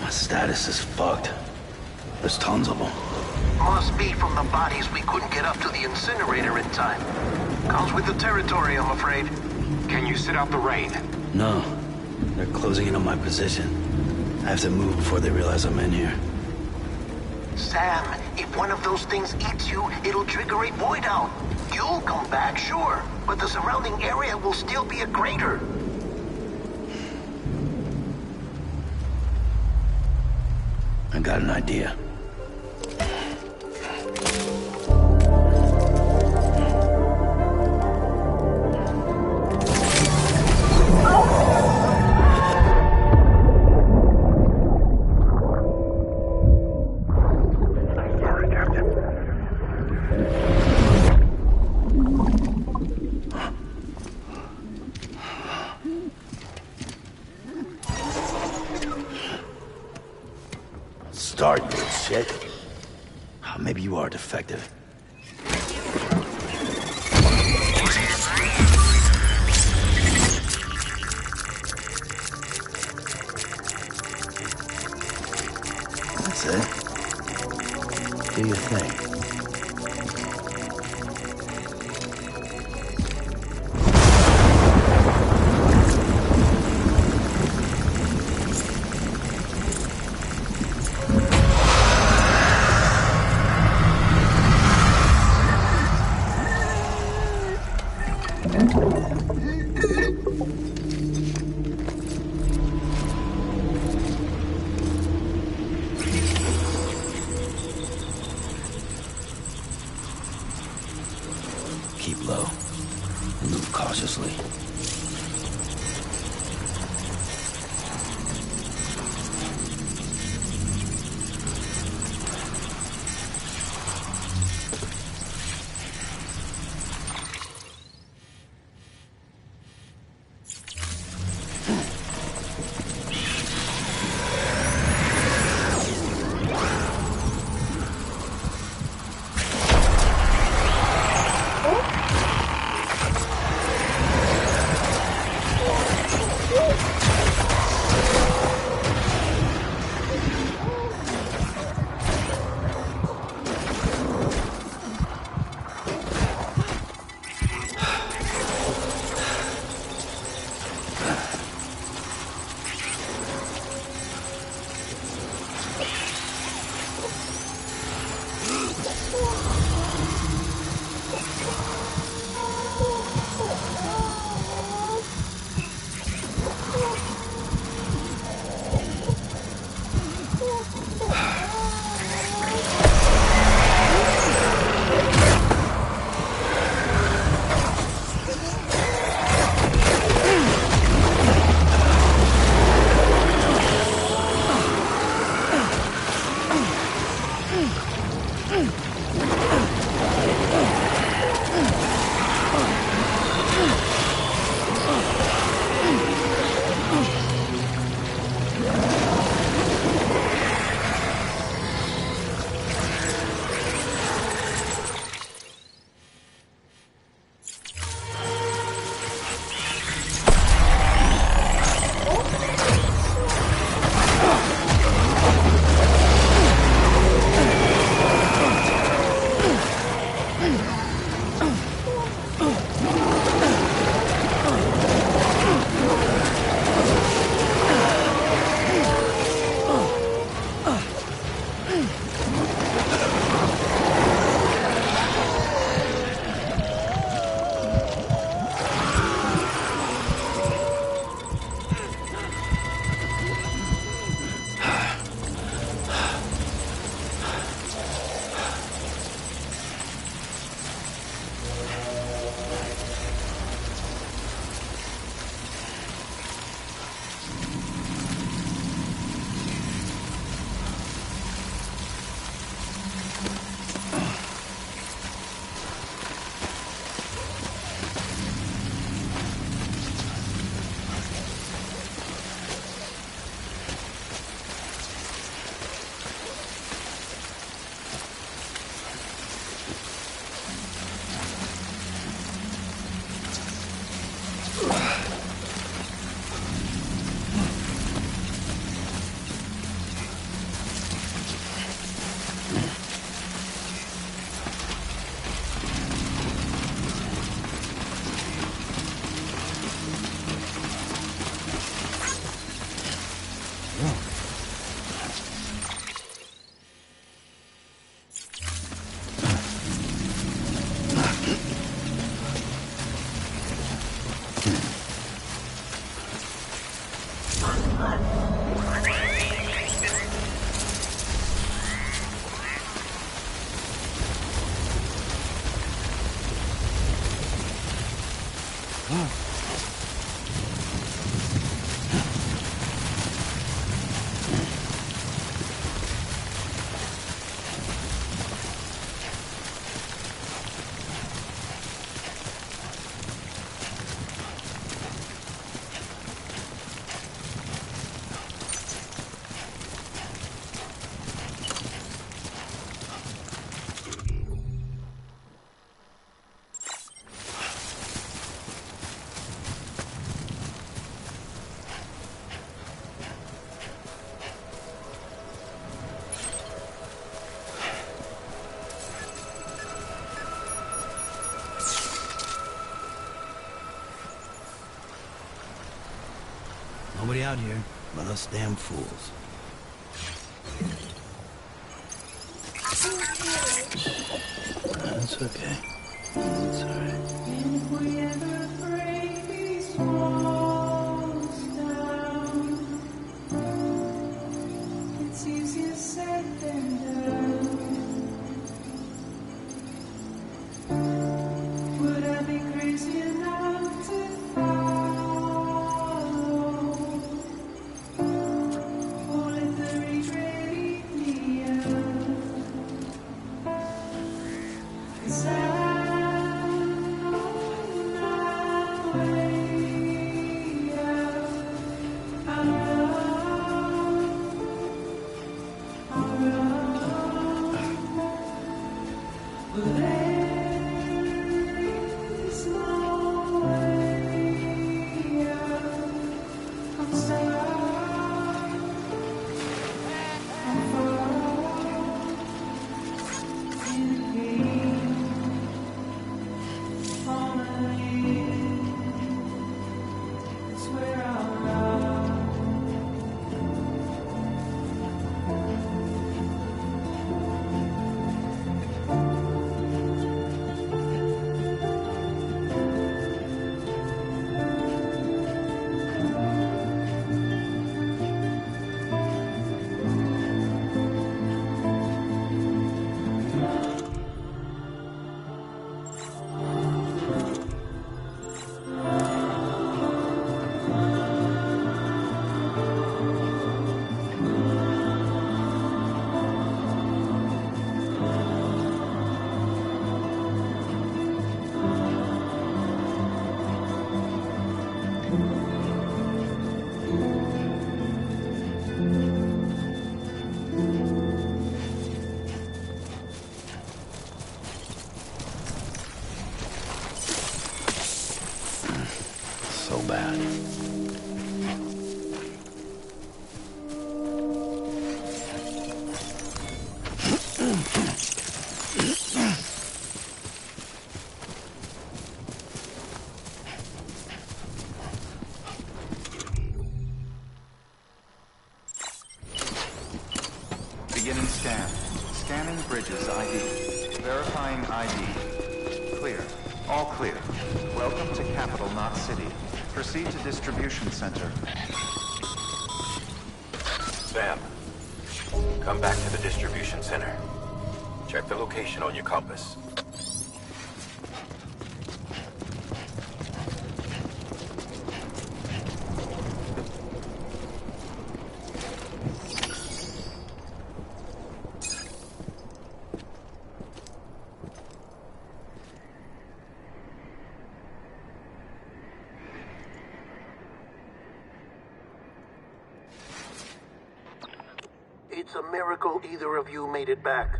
S1: My status is fucked. There's tons of them.
S15: Must be from the bodies we couldn't get up to the incinerator in time. Comes with the territory, I'm afraid.
S14: Can you sit out the rain?
S1: No. They're closing in on my position. I have to move before they realize I'm in here.
S15: Sam, if one of those things eats you, it'll trigger a void out. You'll come back, sure, but the surrounding area will still be a crater.
S1: I got an idea. Start, you shit. Maybe you are defective. That's it. Do your thing. Keep low and move cautiously. Nobody out here but us damn fools. That's okay. It's alright.
S7: If we ever break these walls down, it's easier said than done. Would I be crazy enough to follow? Or let the regret eat me up? 'Cause I'm on my way out. I'll run. But there is no way out. I'm stuck. I'm falling in pain. On a limb, it's where I'll run.
S1: So bad.
S5: Beginning scan. Scanning bridges ID. Verifying ID. Clear. All clear. Welcome to capital, not city. Proceed to distribution center.
S14: Sam, come back to the distribution center. Check the location on your compass.
S15: It's a miracle either of you made it back.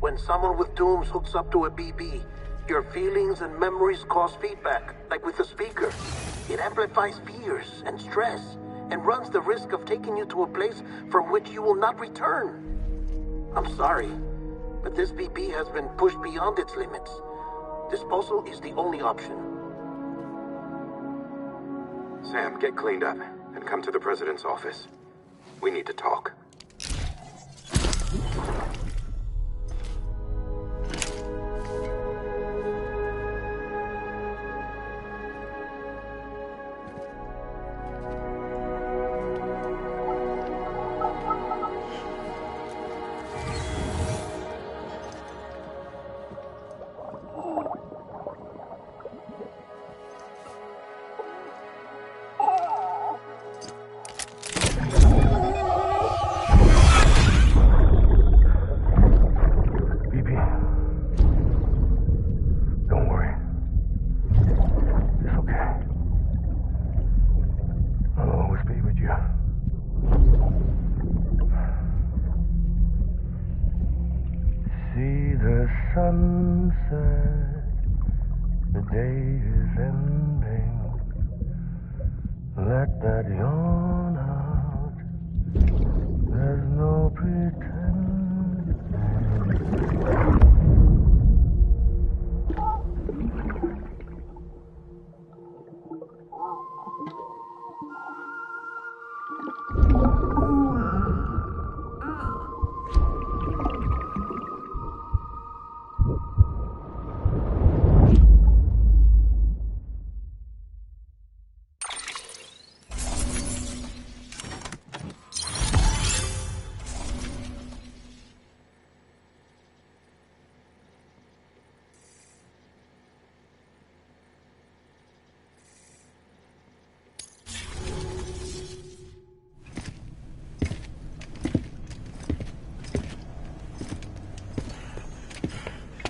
S15: When someone with dooms hooks up to a BB, your feelings and memories cause feedback, like with a speaker. It amplifies fears and stress, and runs the risk of taking you to a place from which you will not return. I'm sorry, but this BB has been pushed beyond its limits. Disposal is the only option.
S10: Sam, get cleaned up and come to the president's office. We need to talk.
S16: Sunset, the day is ending. Let that yawn out. There's no pretending.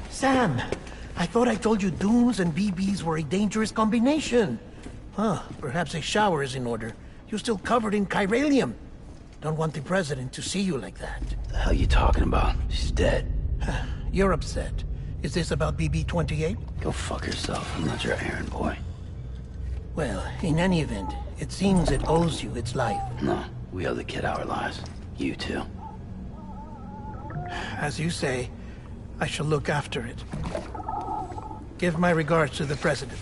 S8: Sam, I thought I told you dooms and BBs were a dangerous combination. Huh, perhaps a shower is in order. You're still covered in chiralium. Don't want the president to see you like that.
S1: The hell you talking about? She's dead.
S8: You're upset. Is this about BB-28?
S1: Go fuck yourself. I'm not your errand boy.
S8: Well, in any event, it seems it owes you its life.
S1: No, we owe the kid our lives. You too.
S8: As you say, I shall look after it. Give my regards to the president.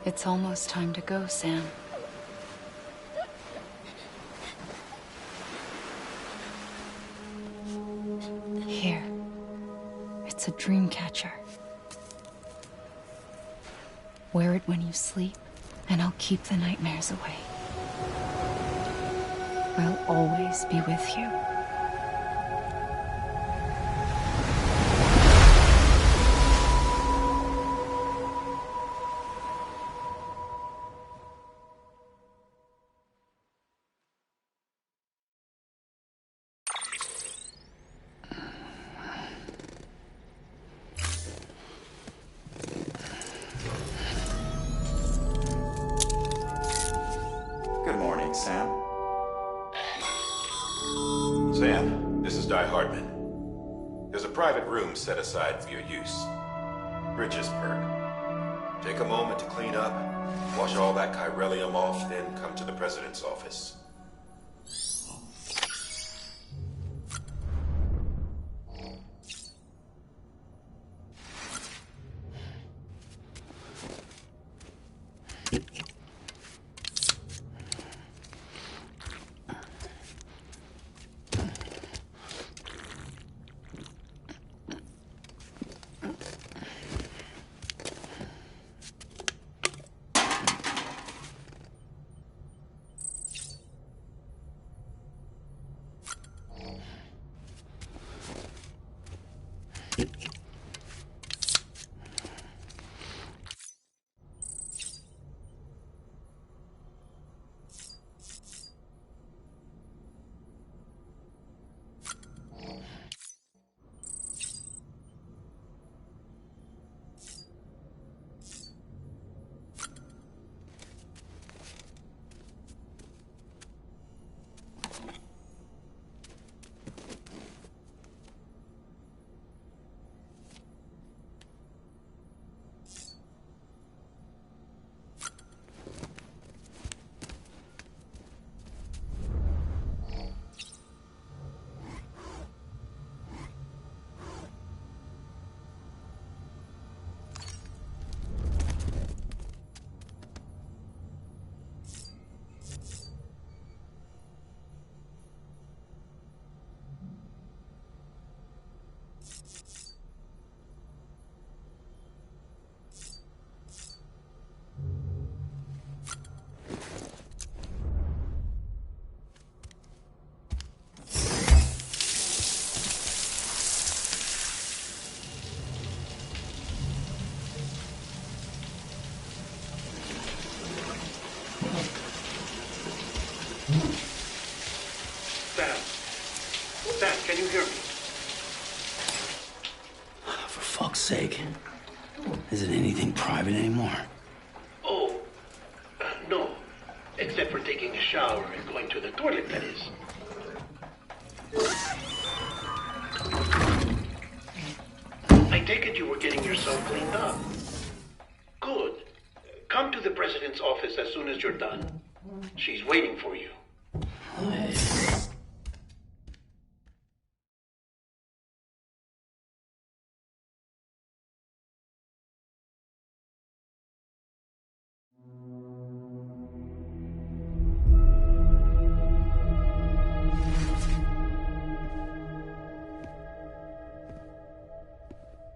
S3: It's almost time to go, Sam. Here. It's a dream catcher. Wear it when you sleep, and I'll keep the nightmares away. I'll always be with you.
S14: Good morning, Sam. Sam, this is Di Hardman. There's a private room set aside for your use. Bridges perk. Take a moment to clean up, wash all that chiralium off, then come to the president's office.
S1: sake. Is it anything private anymore?
S17: Oh, no. Except for taking a shower and going to the toilet, that is. I take it you were getting yourself cleaned up. Good. Come to the president's office as soon as you're done. She's waiting for you.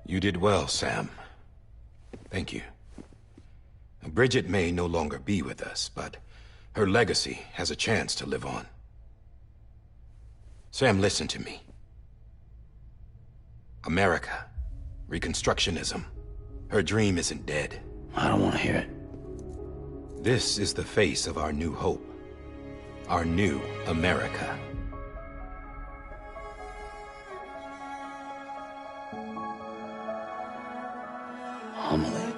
S11: You did well, Sam. Thank you. Bridget may no longer be with us, but her legacy has a chance to live on. Sam, listen to me. America, Reconstructionism, her dream isn't dead.
S1: I don't want to hear it.
S11: This is the face of our new hope. Our new America.
S1: Homily.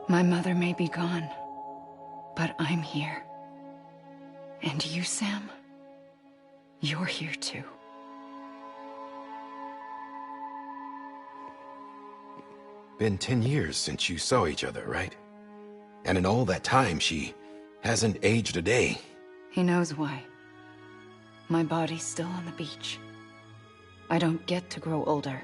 S3: My mother may be gone, but I'm here. And you, Sam, you're here too.
S11: Been 10 years since you saw each other, right? And in all that time, she hasn't aged a day.
S3: He knows why. My body's still on the beach. I don't get to grow older.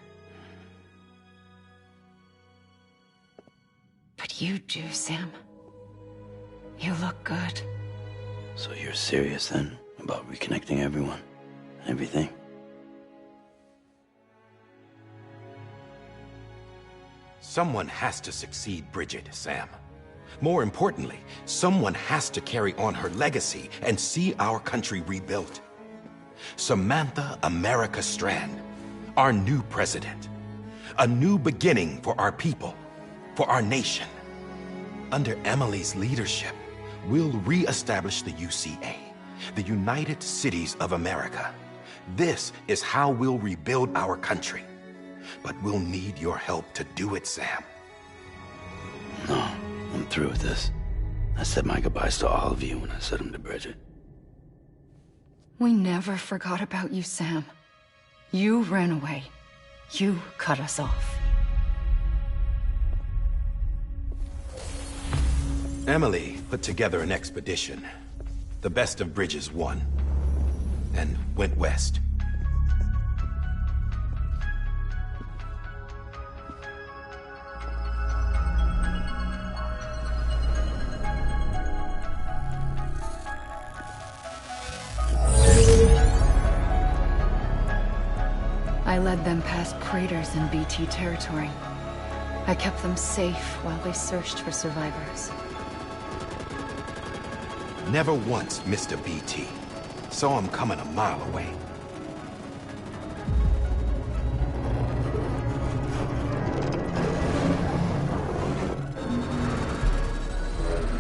S3: But you do, Sam. You look good.
S1: So you're serious then about reconnecting everyone and everything?
S11: Someone has to succeed Bridget, Sam. More importantly, someone has to carry on her legacy and see our country rebuilt. Samantha America Strand, our new president. A new beginning for our people, for our nation. Under Emily's leadership, we'll re-establish the UCA, the United Cities of America. This is how we'll rebuild our country. But we'll need your help to do it, Sam.
S1: No, I'm through with this. I said my goodbyes to all of you when I said them to Bridget.
S3: We never forgot about you, Sam. You ran away. You cut us off.
S11: Emily put together an expedition. The best of Bridges won. And went west.
S3: I led them past craters in BT territory. I kept them safe while they searched for survivors.
S11: Never once missed a BT. Saw him coming a mile away.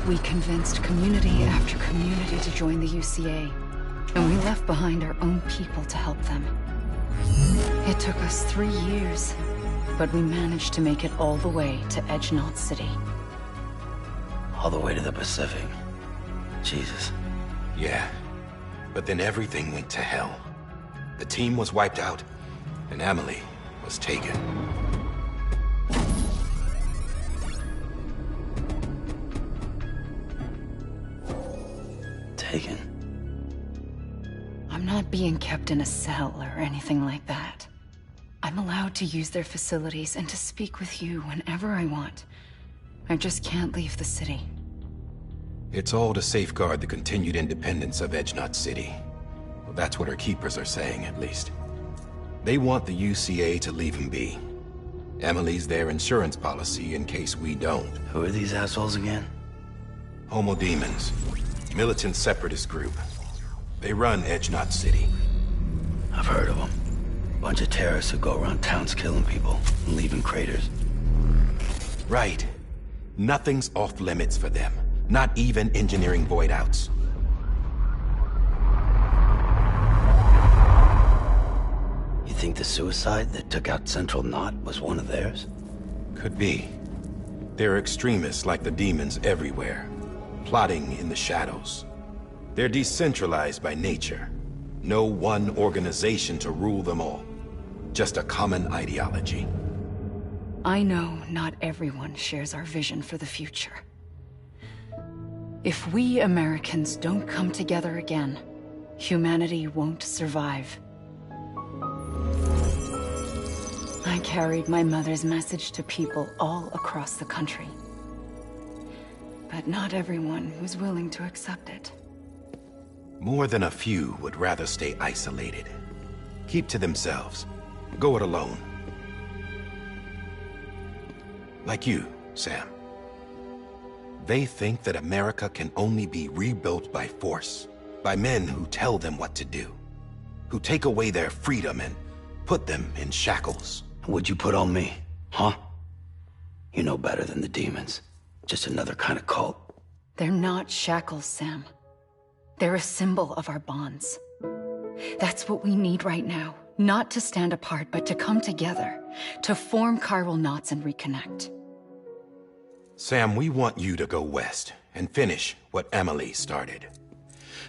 S3: We convinced community after community to join the UCA, and we left behind our own people to help them. It took us 3 years, but we managed to make it all the way to Deaaaath City.
S1: All the way to the Pacific. Jesus.
S11: Yeah, but then everything went to hell. The team was wiped out, and Emily was taken.
S1: Taken?
S3: I'm not being kept in a cell or anything like that. I'm allowed to use their facilities and to speak with you whenever I want. I just can't leave the city.
S11: It's all to safeguard the continued independence of Deaaaath City. Well, that's what our keepers are saying, at least. They want the UCA to leave him be. Emily's their insurance policy in case we don't.
S1: Who are these assholes again?
S11: Homo Demons. Militant separatist group. They run Deaaaath City.
S1: I've heard of them. Bunch of terrorists who go around towns killing people and leaving craters.
S11: Right. Nothing's off limits for them. Not even engineering void outs.
S1: think the suicide that took out Central Knot was one of theirs?
S11: Could be. There are extremists like the demons everywhere, plotting in the shadows. They're decentralized by nature. No one organization to rule them all. Just a common ideology.
S3: I know not everyone shares our vision for the future. If we Americans don't come together again, humanity won't survive. I carried my mother's message to people all across the country. But not everyone was willing to accept it.
S11: More than a few would rather stay isolated. Keep to themselves. Go it alone. Like you, Sam. They think that America can only be rebuilt by force, by men who tell them what to do, who take away their freedom and put them in shackles.
S1: What'd you put on me, huh? You know better than the demons. Just another kind of cult.
S3: They're not shackles, Sam. They're a symbol of our bonds. That's what we need right now. Not to stand apart, but to come together. To form chiral knots and reconnect.
S11: Sam, we want you to go west and finish what Emily started.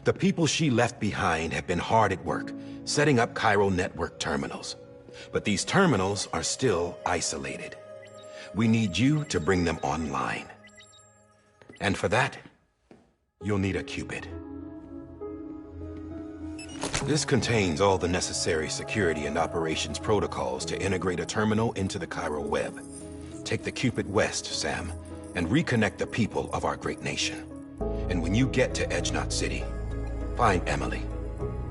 S11: The people she left behind have been hard at work, setting up chiral network terminals. But these terminals are still isolated. We need you to bring them online. And for that, you'll need a Cupid. This contains all the necessary security and operations protocols to integrate a terminal into the chiral web. Take the Cupid west, Sam, and reconnect the people of our great nation. And when you get to Edge Knot City, find Emily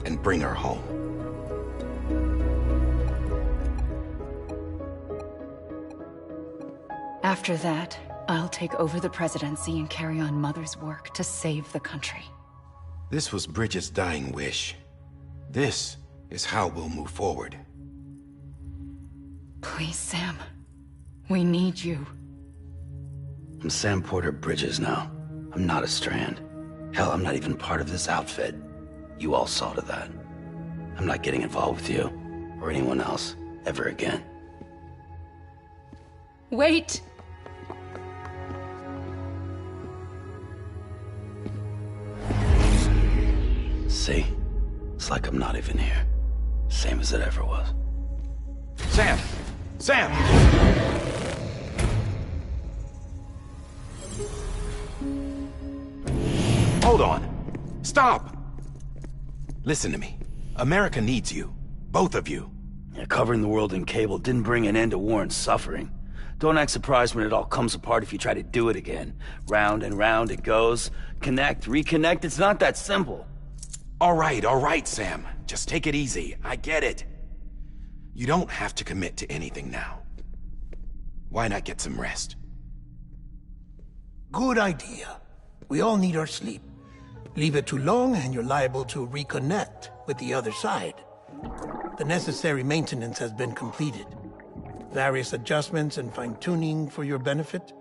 S11: and bring her home.
S3: After that, I'll take over the presidency and carry on Mother's work to save the country.
S11: This was Bridget's dying wish. This is how we'll move forward.
S3: Please, Sam. We need you.
S1: I'm Sam Porter Bridges now. I'm not a Strand. Hell, I'm not even part of this outfit. You all saw to that. I'm not getting involved with you, or anyone else, ever again.
S3: Wait!
S1: See? It's like I'm not even here. Same as it ever was.
S11: Sam! Sam! Hold on. Stop! Listen to me. America needs you. Both of you.
S1: Yeah, covering the world in cable didn't bring an end to war and suffering. Don't act surprised when it all comes apart if you try to do it again. Round and round it goes. Connect, reconnect, it's not that simple.
S11: All right, Sam. Just take it easy. I get it. You don't have to commit to anything now. Why not get some rest?
S17: Good idea. We all need our sleep. Leave it too long and you're liable to reconnect with the other side. The necessary maintenance has been completed. Various adjustments and fine-tuning for your benefit.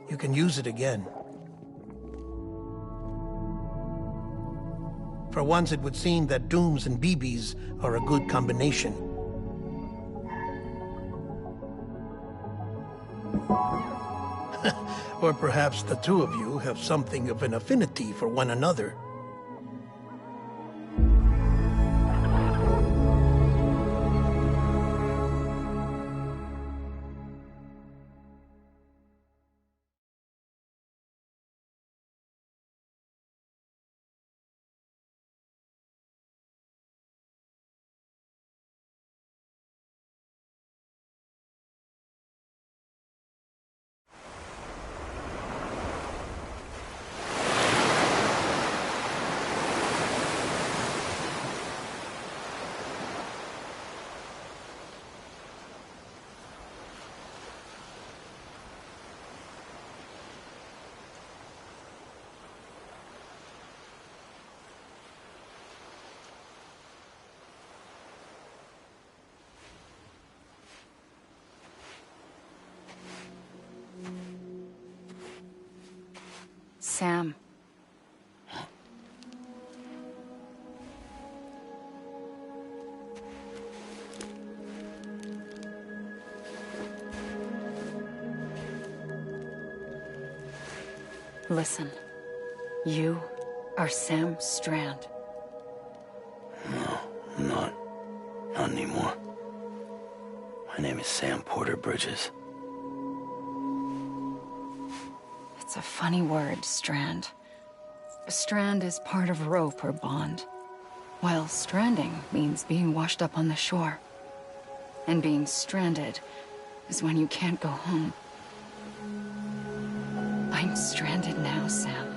S17: You can use it again. For once, it would seem that Dooms and BBs are a good combination. Or perhaps the two of you have something of an affinity for one another.
S3: Sam. Listen. You are Sam Strand.
S1: No, I'm not. Not anymore. My name is Sam Porter Bridges.
S3: It's a funny word, Strand. A strand is part of rope or bond, while stranding means being washed up on the shore. And being stranded is when you can't go home. I'm stranded now, Sam.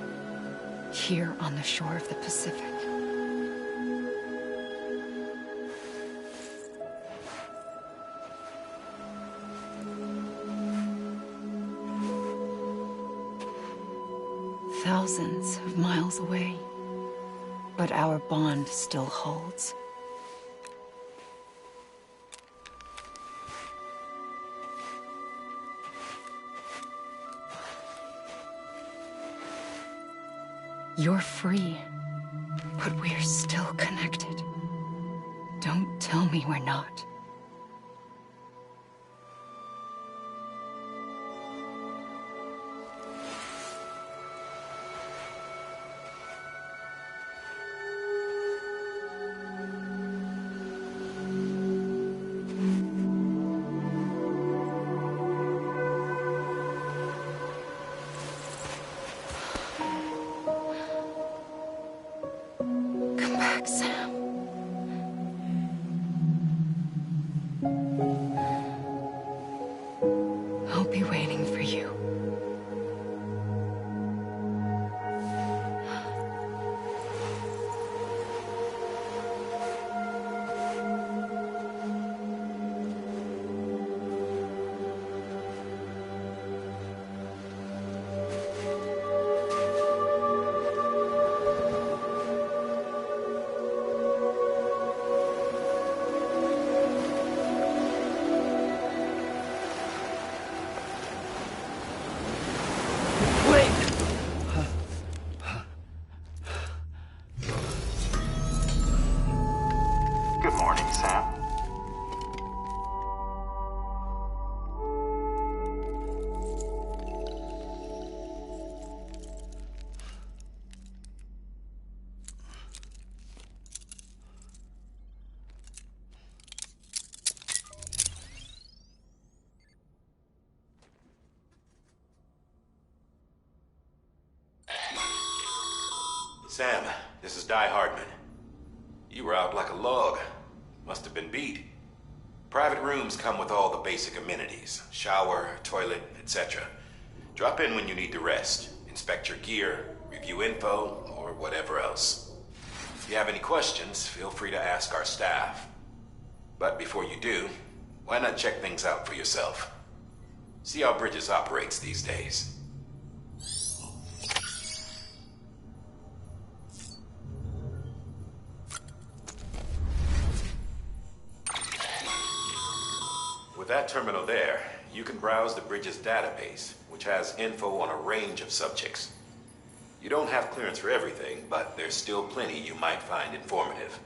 S3: Here on the shore of the Pacific. Thousands of miles away, but our bond still holds. You're free, but we're still connected. Don't tell me we're not. Sam. I'll be waiting for you.
S5: Good morning, Sam.
S14: Sam, this is Di Hardman. You were out like a log. Must have been beat. Private rooms come with all the basic amenities. Shower, toilet, etc. Drop in when you need to rest. Inspect your gear, review info, or whatever else. If you have any questions, feel free to ask our staff. But before you do, why not check things out for yourself? See how Bridges operates these days. With that terminal there, you can browse the Bridges database, which has info on a range of subjects. You don't have clearance for everything, but there's still plenty you might find informative.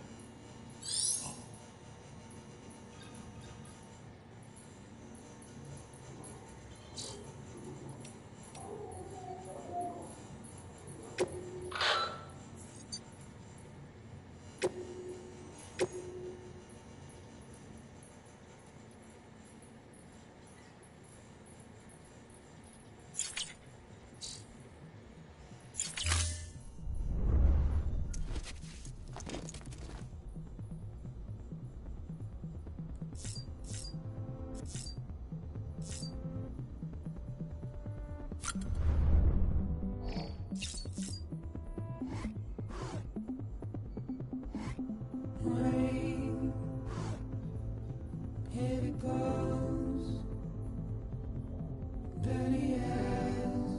S2: Here it goes, dirty eyes,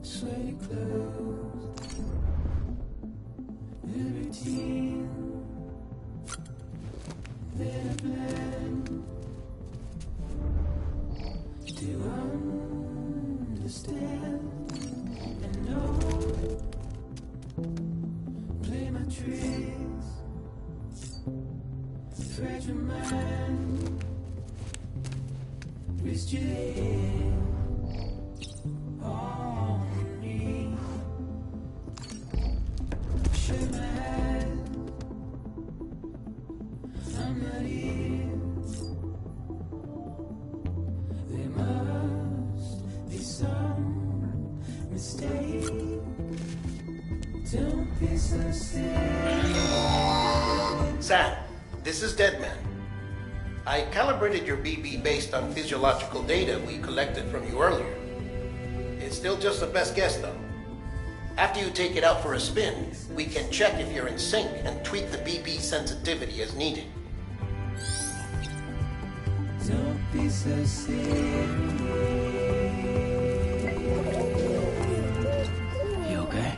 S2: sweaty clothes, the routine, then a plan to understand and know, play my tricks. Fragile mind, wrist your head, all I'm not here. There must be some mistake. Don't be so serious.
S17: Sam, this is Deadman. I calibrated your BB based on physiological data we collected from you earlier. It's still just a best guess, though. After you take it out for a spin, we can check if you're in sync and tweak the BB sensitivity as needed.
S2: Don't be so serious.
S1: You okay?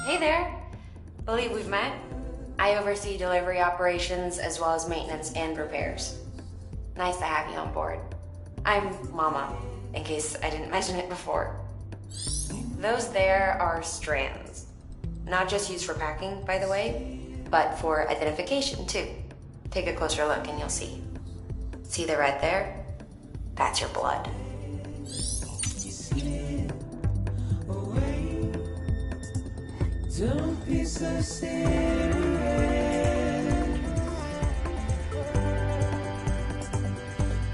S18: Hey there. Believe we've met. I oversee delivery operations as well as maintenance and repairs. Nice to have you on board. I'm Mama, in case I didn't mention it before. Those there are strands. Not just used for packing, by the way, but for identification too. Take a closer look and you'll see. See the red there? That's your blood.
S2: Don't be so serious.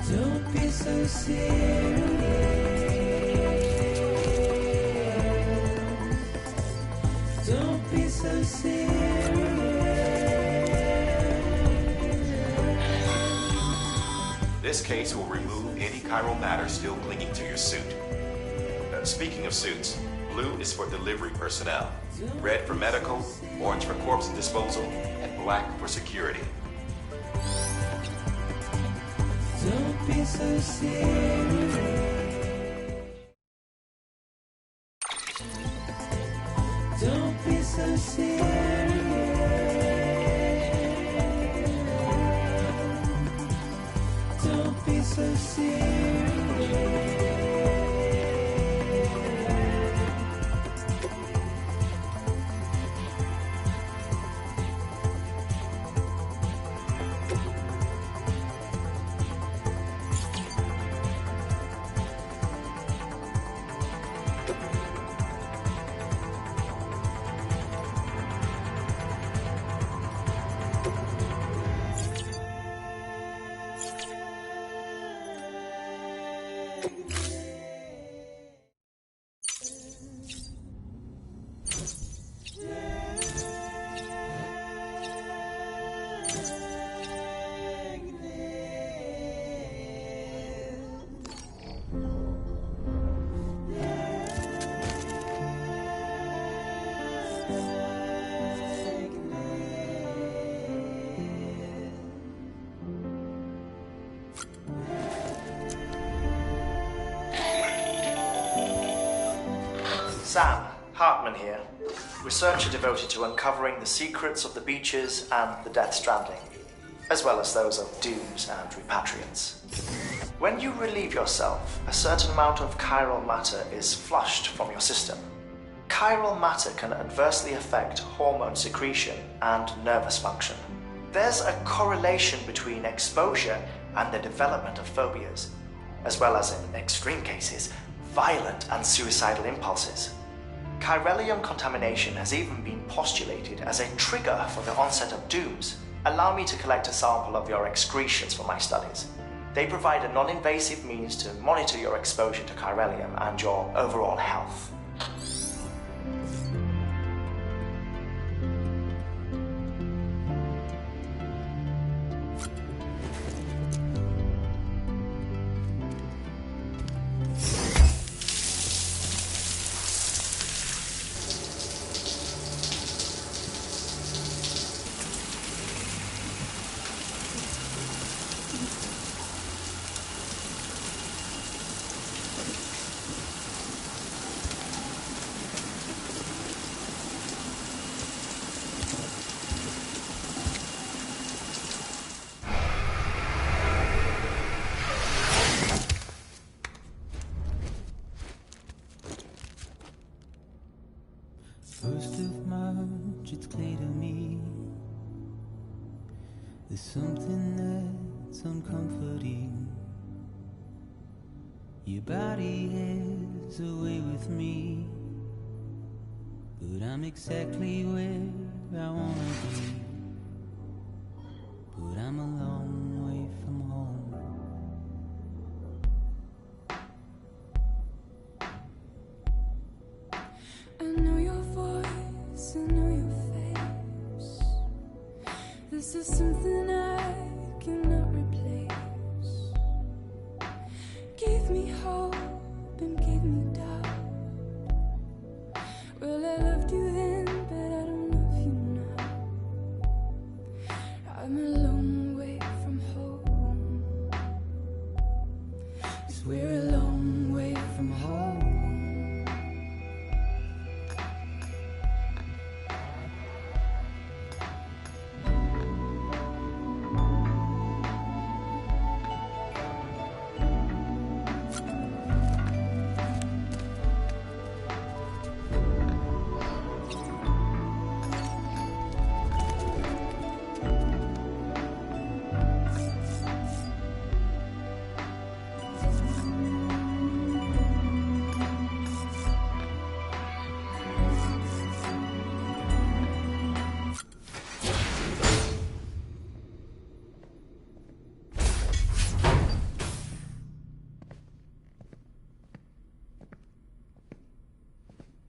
S2: Don't be so serious. Don't be so serious.
S14: This case will remove any chiral matter still clinging to your suit. Speaking of suits, blue is for delivery personnel, red for medical, orange for corpse disposal, and black for security.
S2: Don't be so serious. Don't be so serious. Don't be so serious.
S19: Sam, Hartman here, researcher devoted to uncovering the secrets of the beaches and the Death Stranding, as well as those of dooms and repatriants. When you relieve yourself, a certain amount of chiral matter is flushed from your system. Chiral matter can adversely affect hormone secretion and nervous function. There's a correlation between exposure and the development of phobias, as well as, in extreme cases, violent and suicidal impulses. Chiralium contamination has even been postulated as a trigger for the onset of dooms. Allow me to collect a sample of your excretions for my studies. They provide a non-invasive means to monitor your exposure to chiralium and your overall health.
S2: There's something that's uncomforting. Your body is away with me, but I'm exactly where I wanna be. But I'm a long way from home.
S7: I know your voice, I know your face. This is something I cannot replace. Gave me hope and gave me doubt. Well, I loved you then, but I don't love you now. I'm a long way from home. 'Cause we're a long way from home.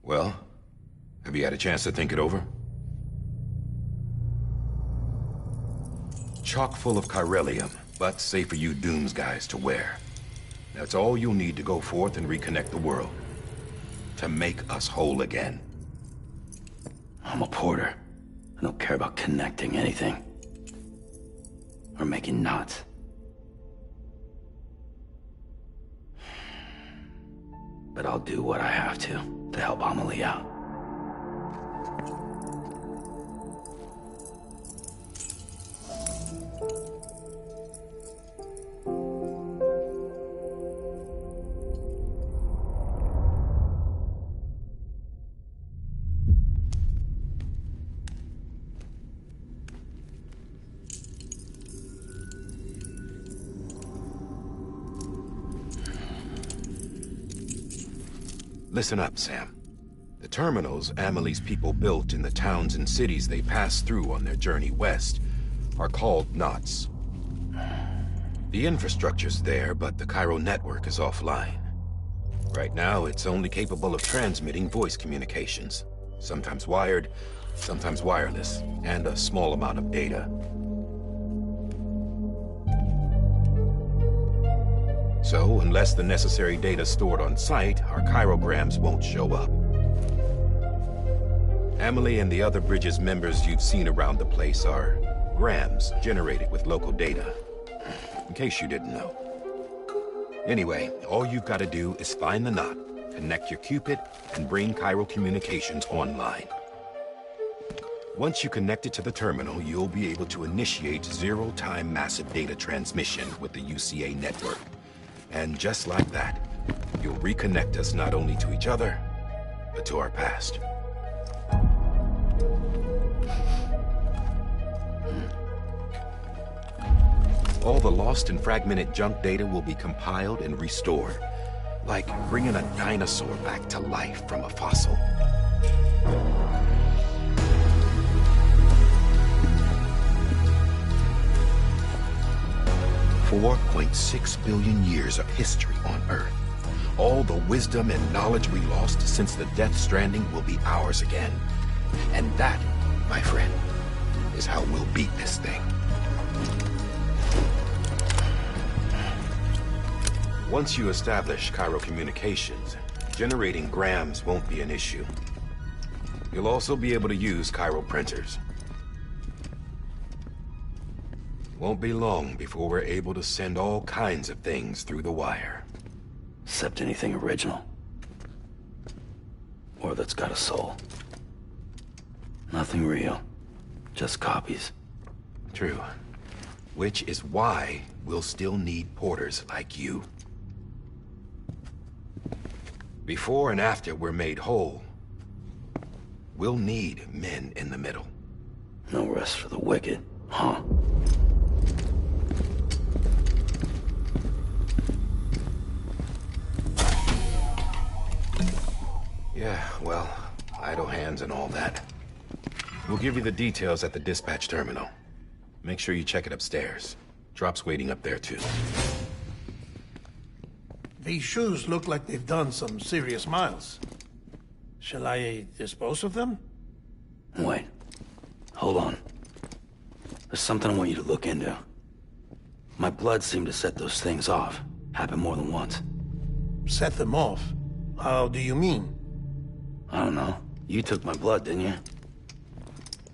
S11: Well, have you had a chance to think it over? Chock full of chiralium, but safe for you Dooms guys to wear. That's all you'll need to go forth and reconnect the world. To make us whole again.
S1: I'm a porter. I don't care about connecting anything. Or making knots. But I'll do what I have to help Amelie out.
S11: Listen up, Sam. The terminals Amelie's people built in the towns and cities they passed through on their journey west are called knots. The infrastructure's there, but the Cairo network is offline. Right now, it's only capable of transmitting voice communications. Sometimes wired, sometimes wireless, and a small amount of data. So, unless the necessary data's stored on site, our chirograms won't show up. Amelie and the other Bridges members you've seen around the place are grams generated with local data. In case you didn't know. Anyway, all you've got to do is find the knot, connect your Cupid, and bring Cairo communications online. Once you connect it to the terminal, you'll be able to initiate zero-time massive data transmission with the UCA network. And just like that, you'll reconnect us not only to each other, but to our past. All the lost and fragmented junk data will be compiled and restored, like bringing a dinosaur back to life from a fossil. $4.6 billion years of history on Earth. All the wisdom and knowledge we lost since the Death Stranding will be ours again. And that, my friend, is how we'll beat this thing. Once you establish Cairo communications, generating grams won't be an issue. You'll also be able to use Cairo printers. Won't be long before we're able to send all kinds of things through the wire.
S1: Except anything original. Or that's got a soul. Nothing real. Just copies.
S11: True. Which is why we'll still need porters like you. Before and after we're made whole, we'll need men in the middle.
S1: No rest for the wicked, huh?
S11: and all that. We'll give you the details at the dispatch terminal. Make sure you check it upstairs. Drop's waiting up there, too.
S17: These shoes look like they've done some serious miles. Shall I dispose of them?
S1: Wait. Hold on. There's something I want you to look into. My blood seemed to set those things off. Happened more than once.
S17: Set them off? How do you mean?
S1: I don't know. You took my blood, didn't you?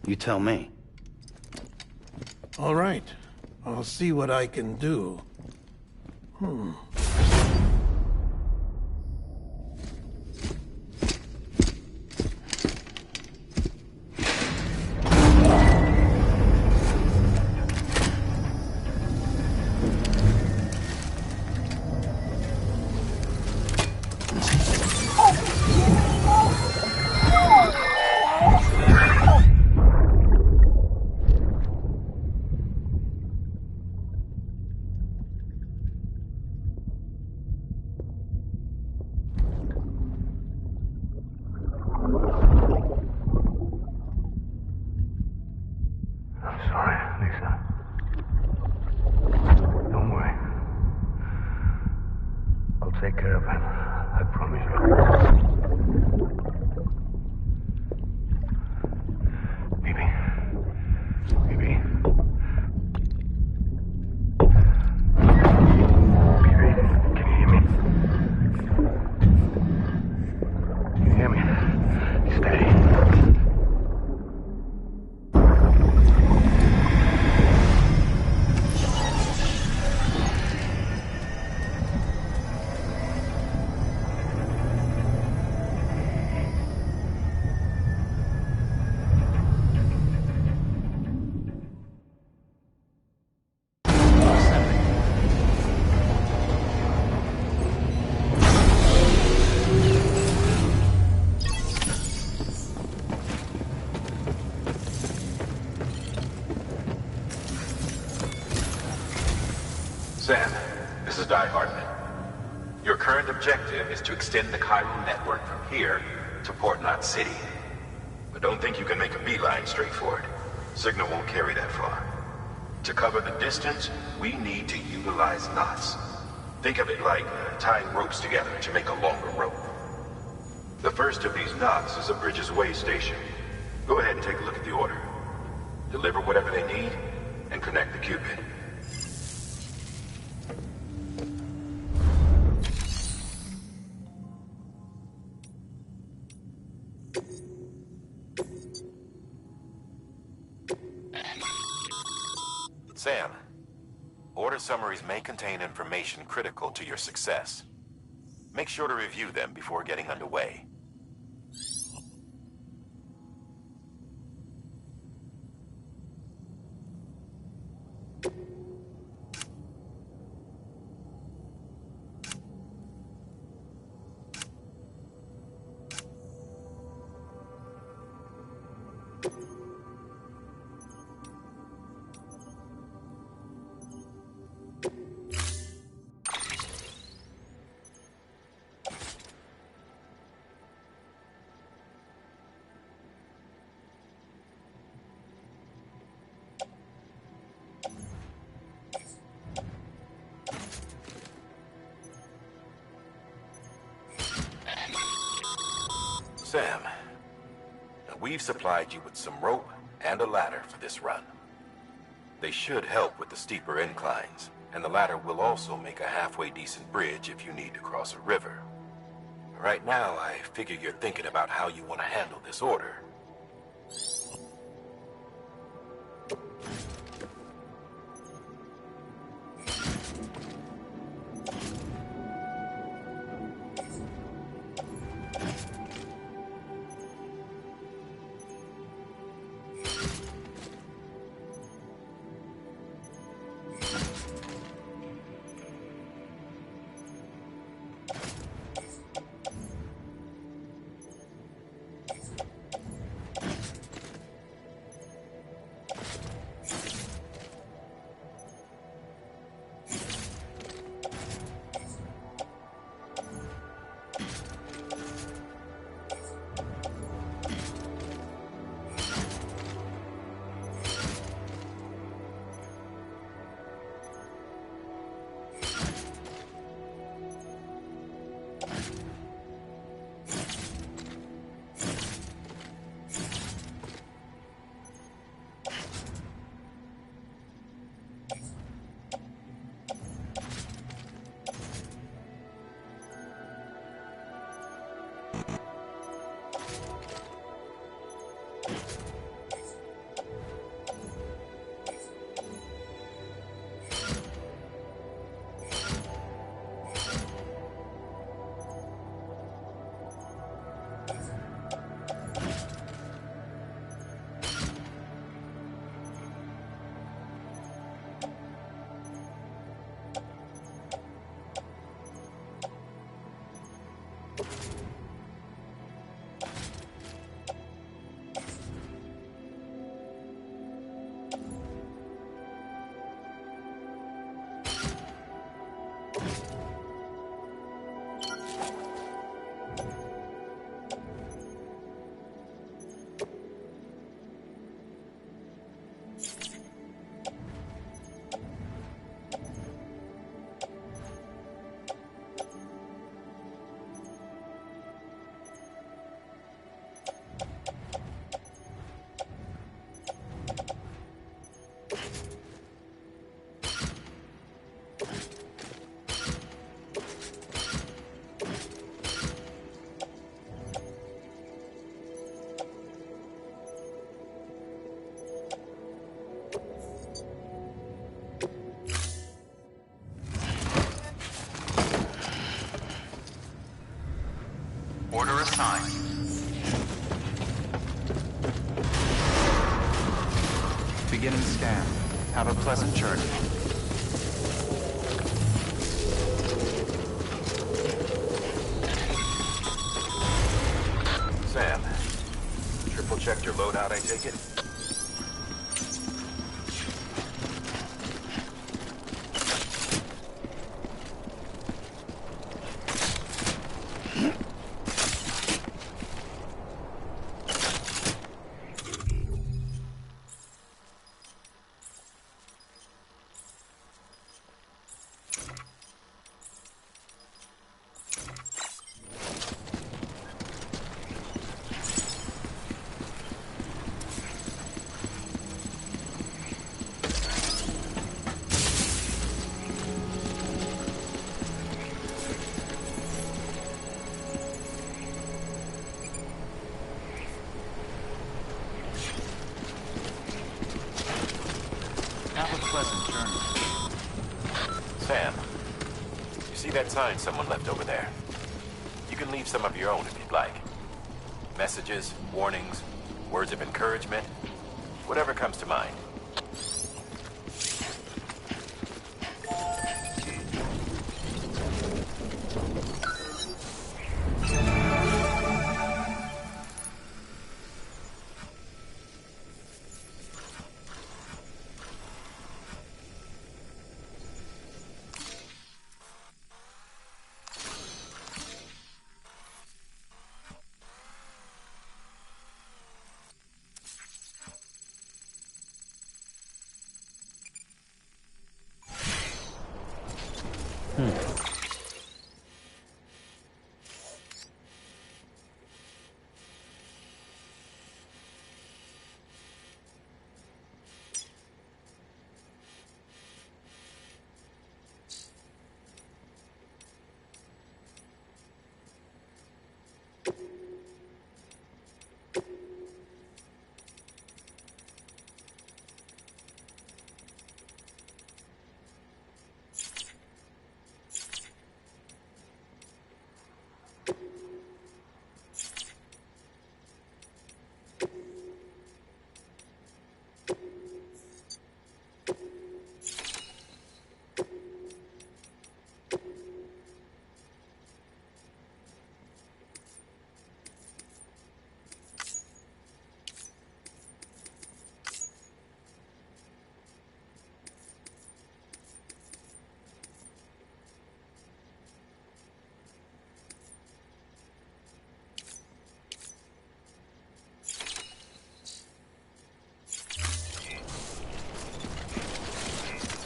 S1: You tell me.
S17: All right. I'll see what I can do.
S16: Take care of him. I promise you. Baby. Baby. Baby, can you hear me? Can you hear me? Steady.
S14: Sam, this is Deaath. Your current objective is to extend the chiral network from here to Port Knot City. But don't think you can make a beeline straight for it. Signal won't carry that far. To cover the distance, we need to utilize knots. Think of it like tying ropes together to make a longer rope. The first of these knots is a Bridges Way station. Go ahead and take a look at the order. Deliver whatever they need, and connect the Cupid. Sam, order summaries may contain information critical to your success. Make sure to review them before getting underway. Sam, we've supplied you with some rope and a ladder for this run. They should help with the steeper inclines, and the ladder will also make a halfway decent bridge if you need to cross a river. Right now, I figure you're thinking about how you want to handle this order.
S5: Beginning scan. Have a pleasant journey.
S14: Sam, triple checked your loadout, I take it?
S5: Have a pleasant journey.
S14: Sam, you see that sign someone left over there? You can leave some of your own if you'd like. Messages, warnings, words of encouragement, whatever comes to mind.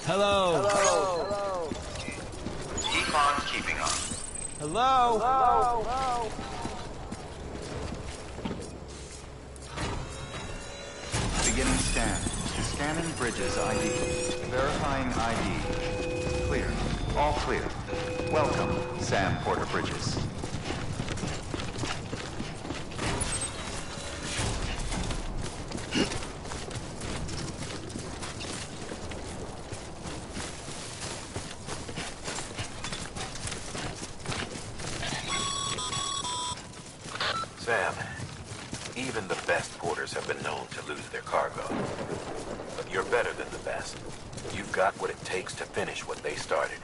S2: Hello.
S5: Hello. Keep on keeping on.
S2: Hello.
S5: Hello. Beginning scan. Scanning bridges ID. Verifying ID. Clear. All clear. Welcome, Sam Porter Bridges.
S14: Sam, even the best porters have been known to lose their cargo. But you're better than the best. You've got what it takes to finish what they started.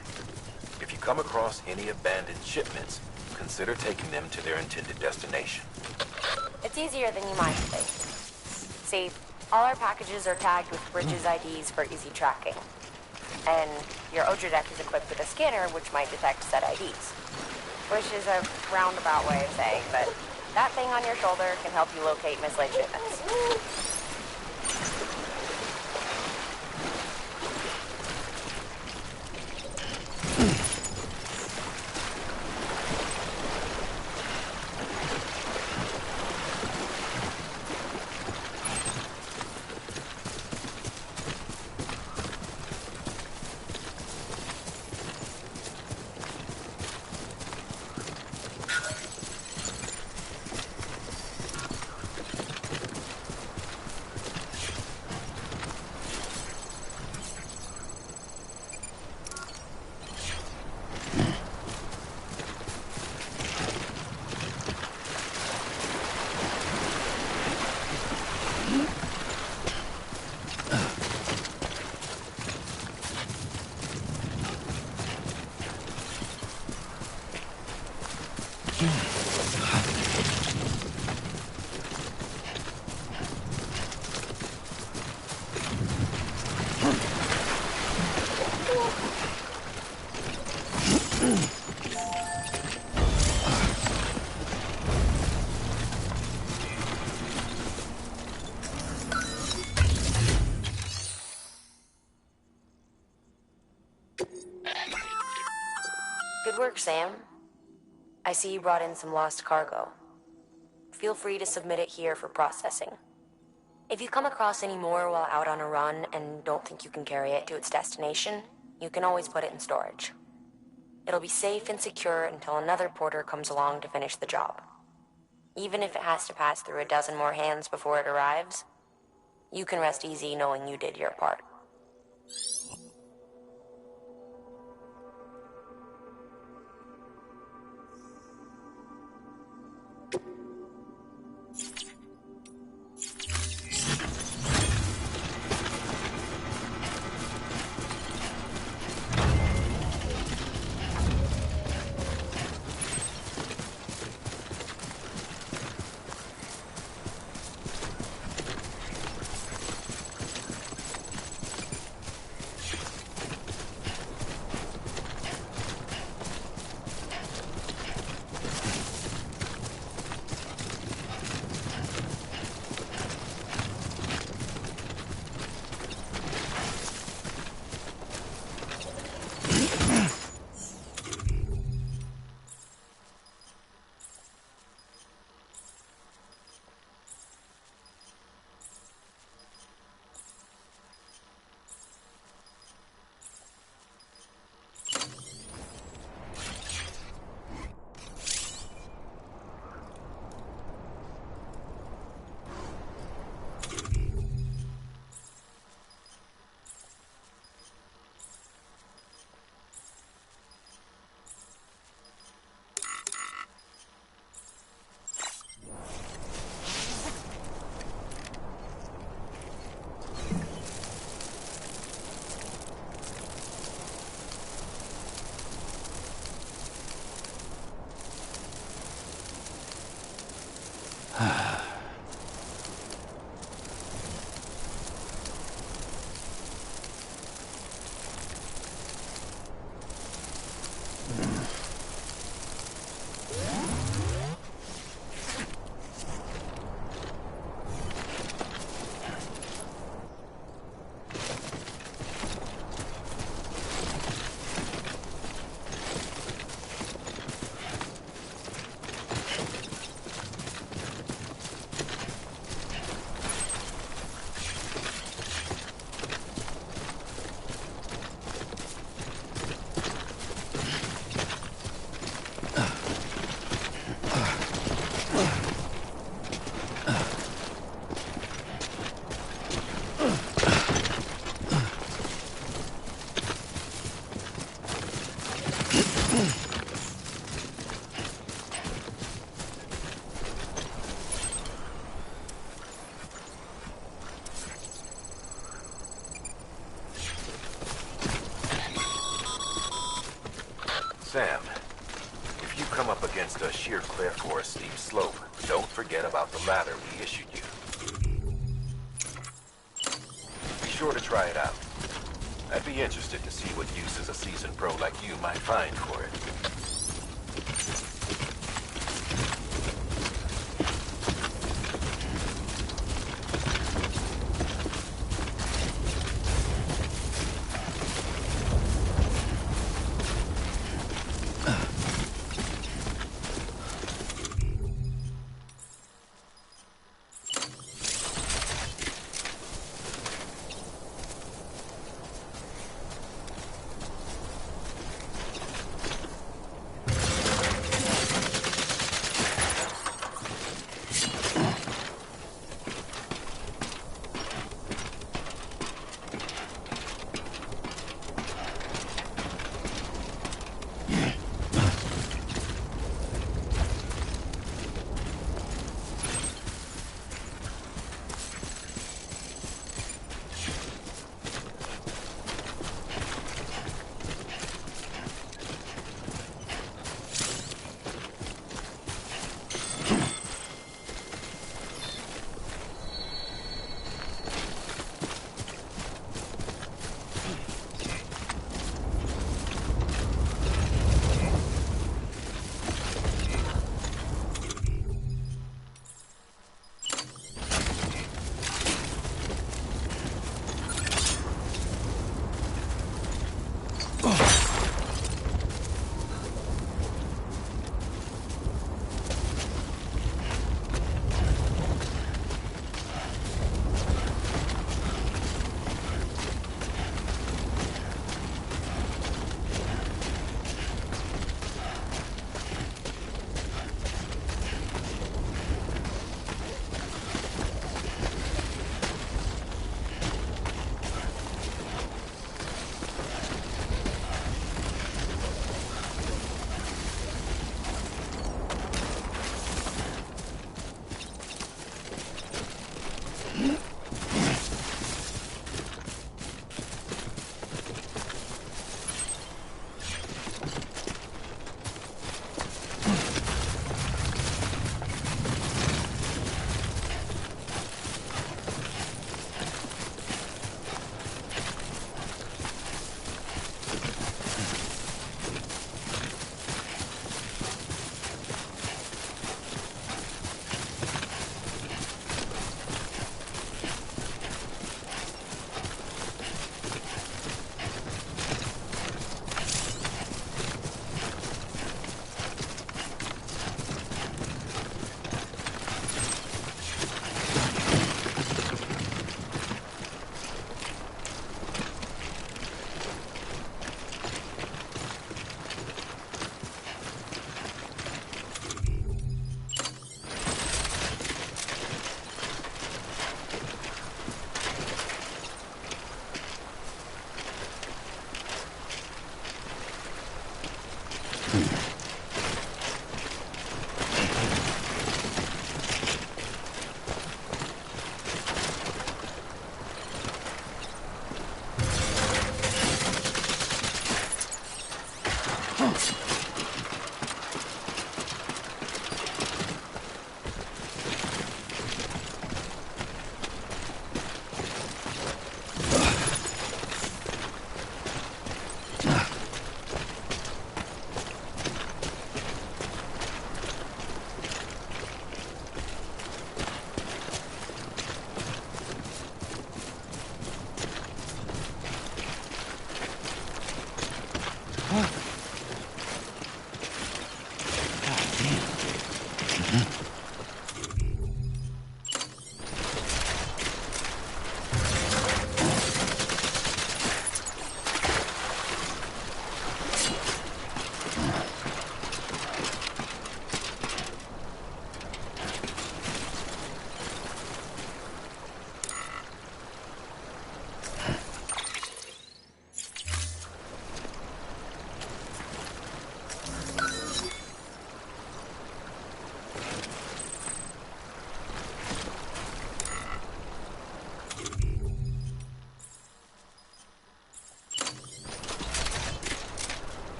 S14: If you come across any abandoned shipments, consider taking them to their intended destination.
S18: It's easier than you might think. See, all our packages are tagged with Bridges IDs for easy tracking. And your Odra deck is equipped with a scanner which might detect said IDs. Which is a roundabout way of saying, but that thing on your shoulder can help you locate mislaid shipments. Good work, Sam. I see you brought in some lost cargo. Feel free to submit it here for processing. If you come across any more while out on a run and don't think you can carry it to its destination, you can always put it in storage. It'll be safe and secure until another porter comes along to finish the job. Even if it has to pass through a dozen more hands before it arrives, you can rest easy knowing you did your part.
S14: Sam, if you come up against a sheer cliff or a steep slope, don't forget about the ladder we issued you. Be sure to try it out. I'd be interested to see what uses a seasoned pro like you might find for it.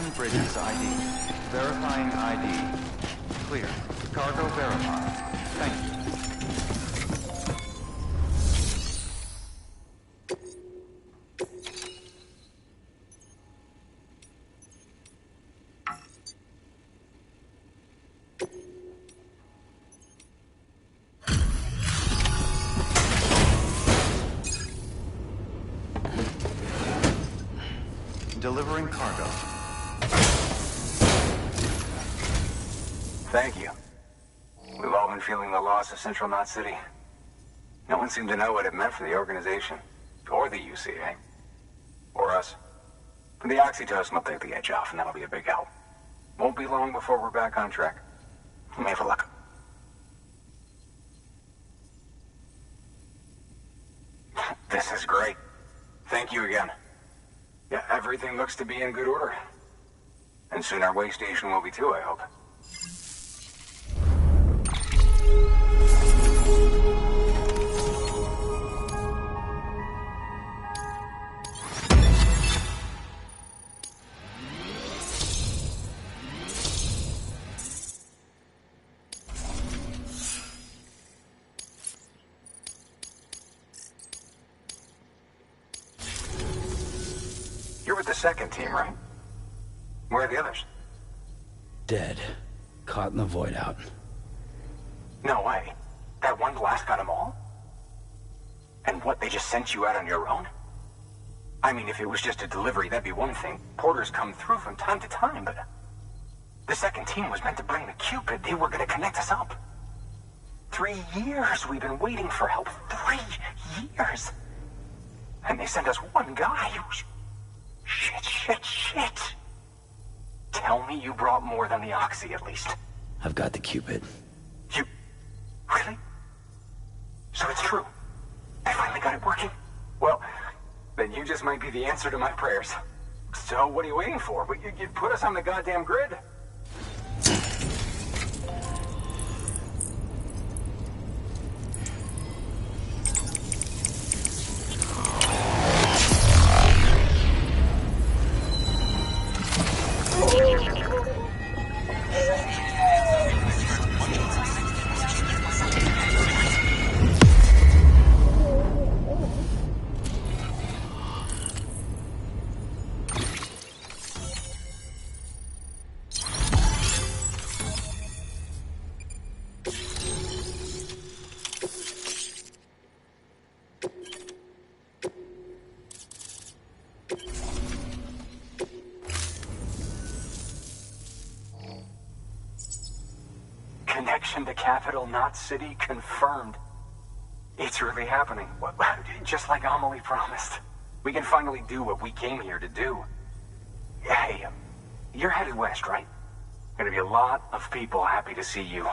S5: Verifying Bridges ID. Verifying ID. Clear. Cargo verified. Thank you. Delivering cargo.
S20: Thank you. We've all been feeling the loss of Central Knot City. No one seemed to know what it meant for the organization, or the UCA, or us. But the oxytocin will take the edge off, and that'll be a big help. Won't be long before we're back on track. We may have a luck. This is great. Thank you again. Yeah, everything looks to be in good order. And soon our way station will be too, I hope. You're with the second team, right? Where are the others?
S1: Dead. Caught in the void out.
S20: No way. That one blast got them all? And what, they just sent you out on your own? I mean, if it was just a delivery, that'd be one thing. Porters come through from time to time, but... The second team was meant to bring the Cupid. They were gonna connect us up. 3 years we've been waiting for help. 3 years! And they sent us one guy who's... Shit. Tell me you brought more than the Oxy, at least.
S1: I've got the Cupid.
S20: You... Really? So it's true. They finally got it working? Well, then you just might be the answer to my prayers. So what are you waiting for? You put us on the goddamn grid. Connection to Capital Knot City confirmed. It's really happening. Just like Amelie promised. We can finally do what we came here to do. Hey, you're headed west, right? Gonna be a lot of people happy to see you.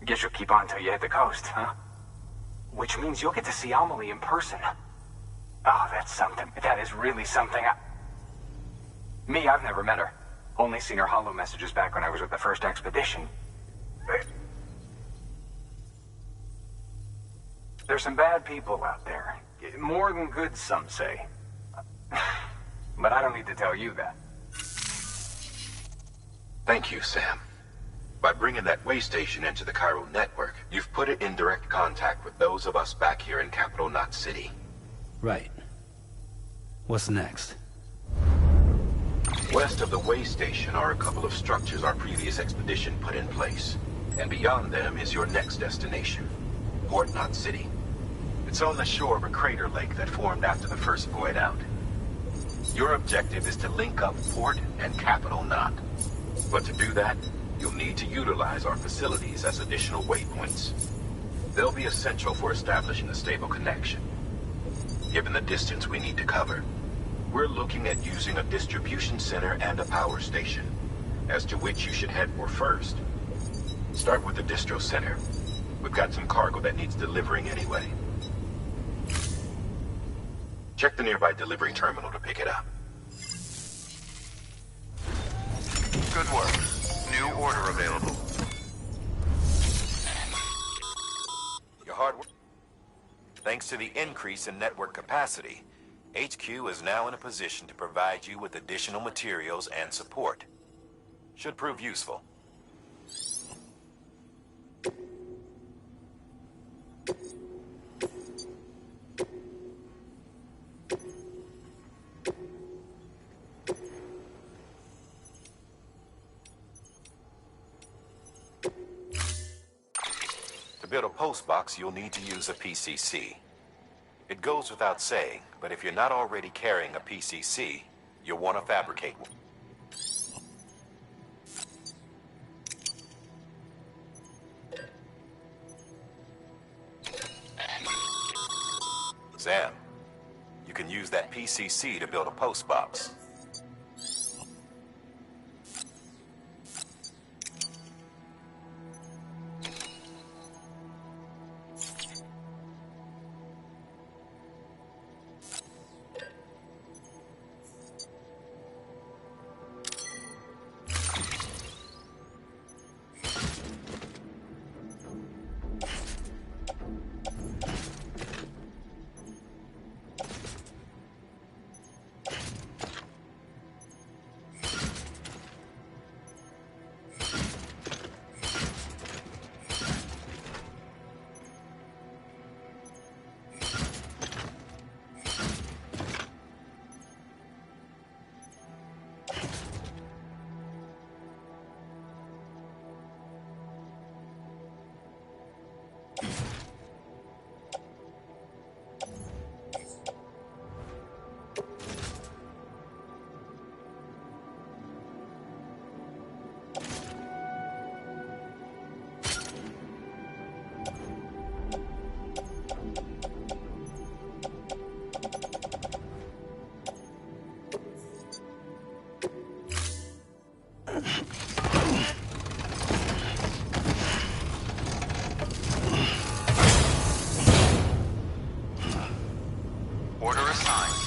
S20: Guess you'll keep on till you hit the coast, huh? Which means you'll get to see Amelie in person. Oh, that's something. That is really something. Me, I've never met her. Only seen her holo messages back when I was with the first expedition. There's some bad people out there. More than good, some say. But I don't need to tell you that.
S14: Thank you, Sam. By bringing that way station into the Cairo network, you've put it in direct contact with those of us back here in Capital Knot City.
S1: Right. What's next?
S14: West of the way station are a couple of structures our previous expedition put in place. And beyond them is your next destination, Port Knot City. It's on the shore of a crater lake that formed after the first void out. Your objective is to link up Port and Capital Knot. But to do that, you'll need to utilize our facilities as additional waypoints. They'll be essential for establishing a stable connection. Given the distance we need to cover, we're looking at using a distribution center and a power station, as to which you should head for first. Start with the distro center. We've got some cargo that needs delivering anyway. Check the nearby delivery terminal to pick it up.
S5: Good work. New order available.
S14: Your hard work. Thanks to the increase in network capacity, HQ is now in a position to provide you with additional materials and support. Should prove useful. To build a post box, you'll need to use a PCC. It goes without saying, but if you're not already carrying a PCC, you'll want to fabricate one. Sam, you can use that PCC to build a post box. Order assigned.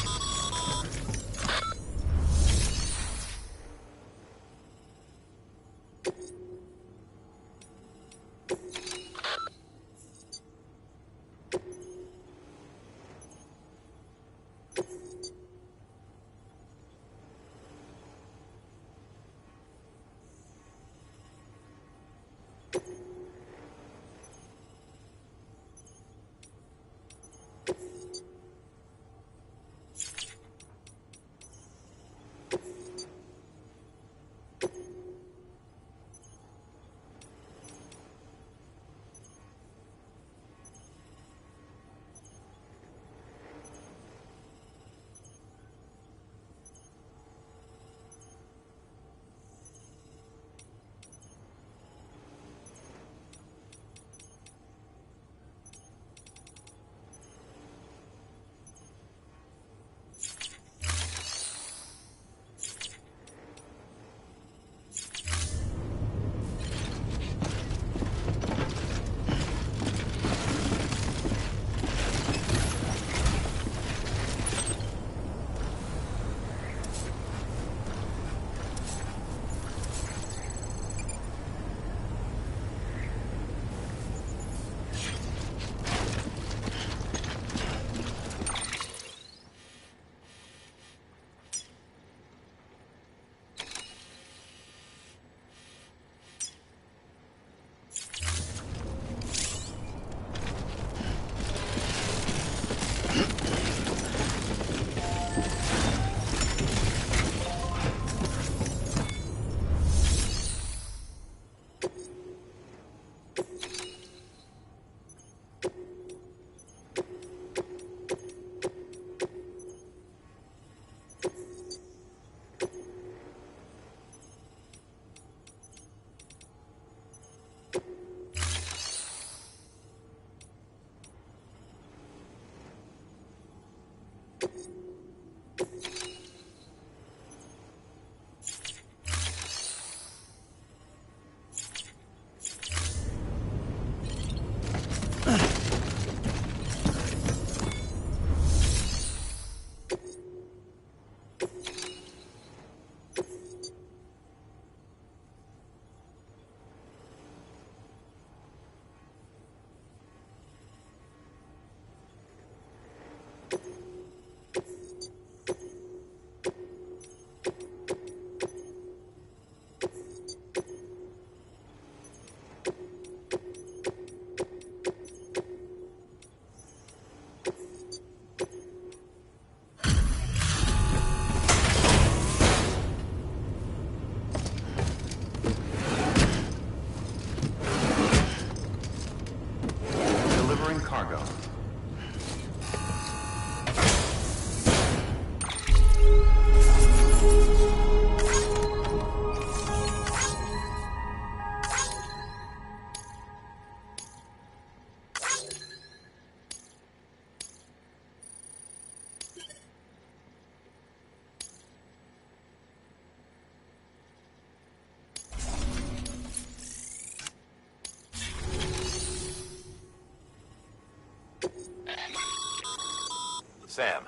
S14: Sam,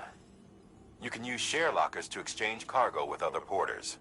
S14: you can use share lockers to exchange cargo with other porters.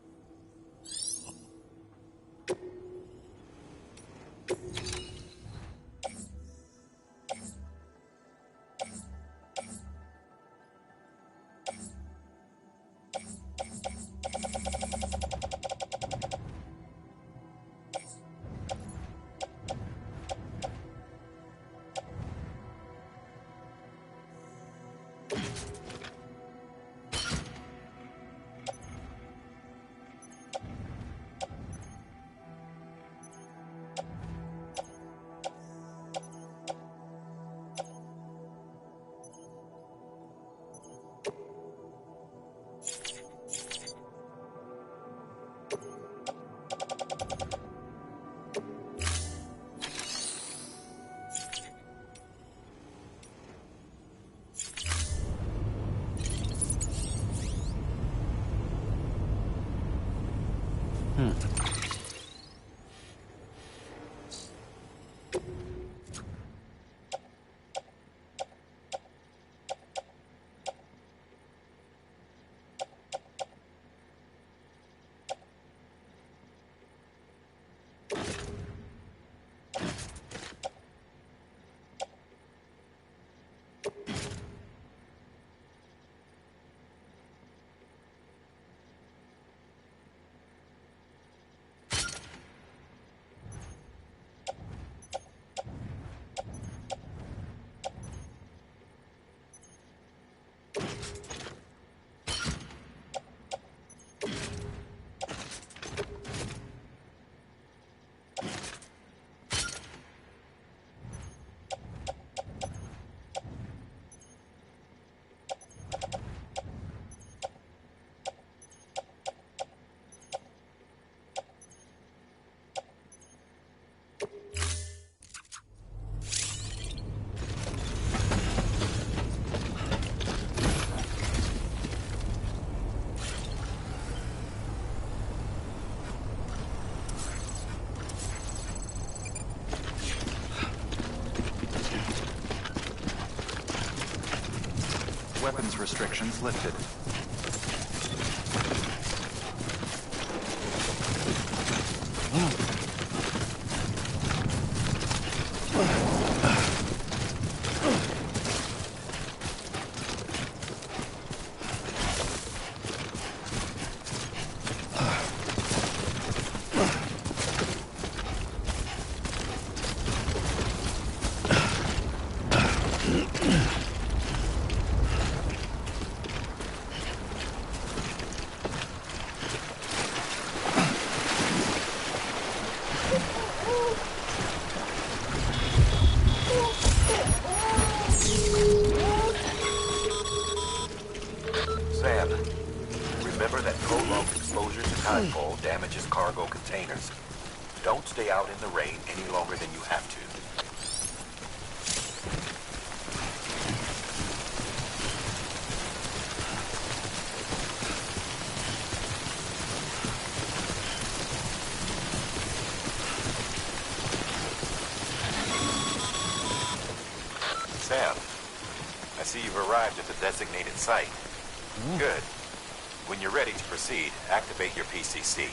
S5: Weapons restrictions lifted.
S14: Sam, remember that prolonged exposure to timefall damages cargo containers. Don't stay out in the rain any longer than you have to. Sam, I see you've arrived at the designated site. Good. When you're ready to proceed, activate your PCC.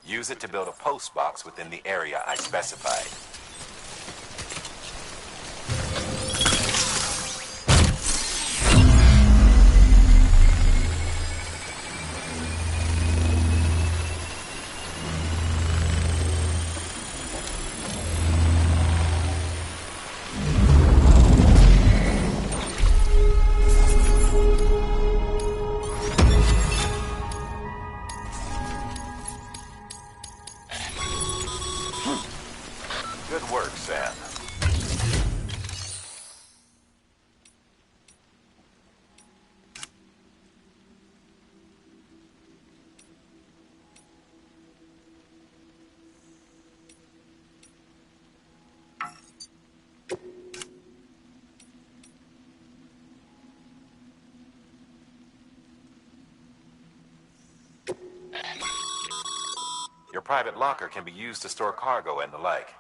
S14: Use it to build a post box within the area I specified. Good work, Sam. Your private locker can be used to store cargo and the like.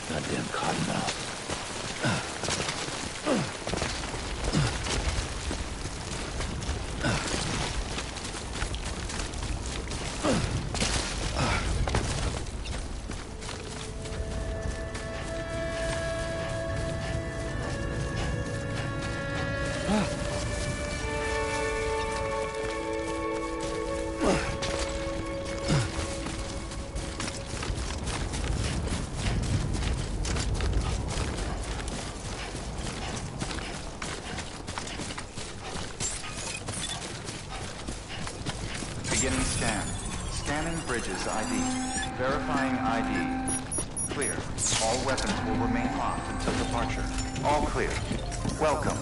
S1: Goddamn cottonmouth.
S5: Beginning scan. Scanning bridges ID. Verifying ID. Clear. All weapons will remain locked until departure. All clear. Welcome.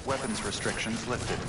S5: Weapons restrictions lifted.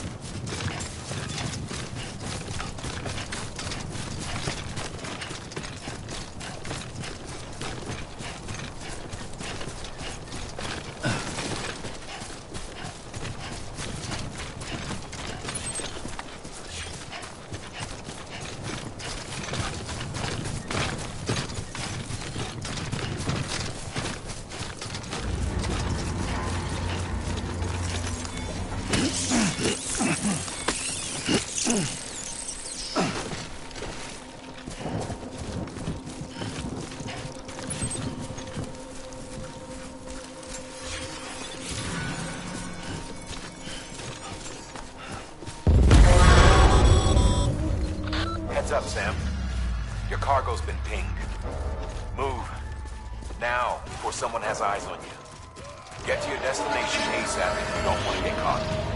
S14: Heads up, Sam. Your cargo's been pinged. Move. Now, before someone has eyes on you. Get to your destination ASAP if you don't want to get caught.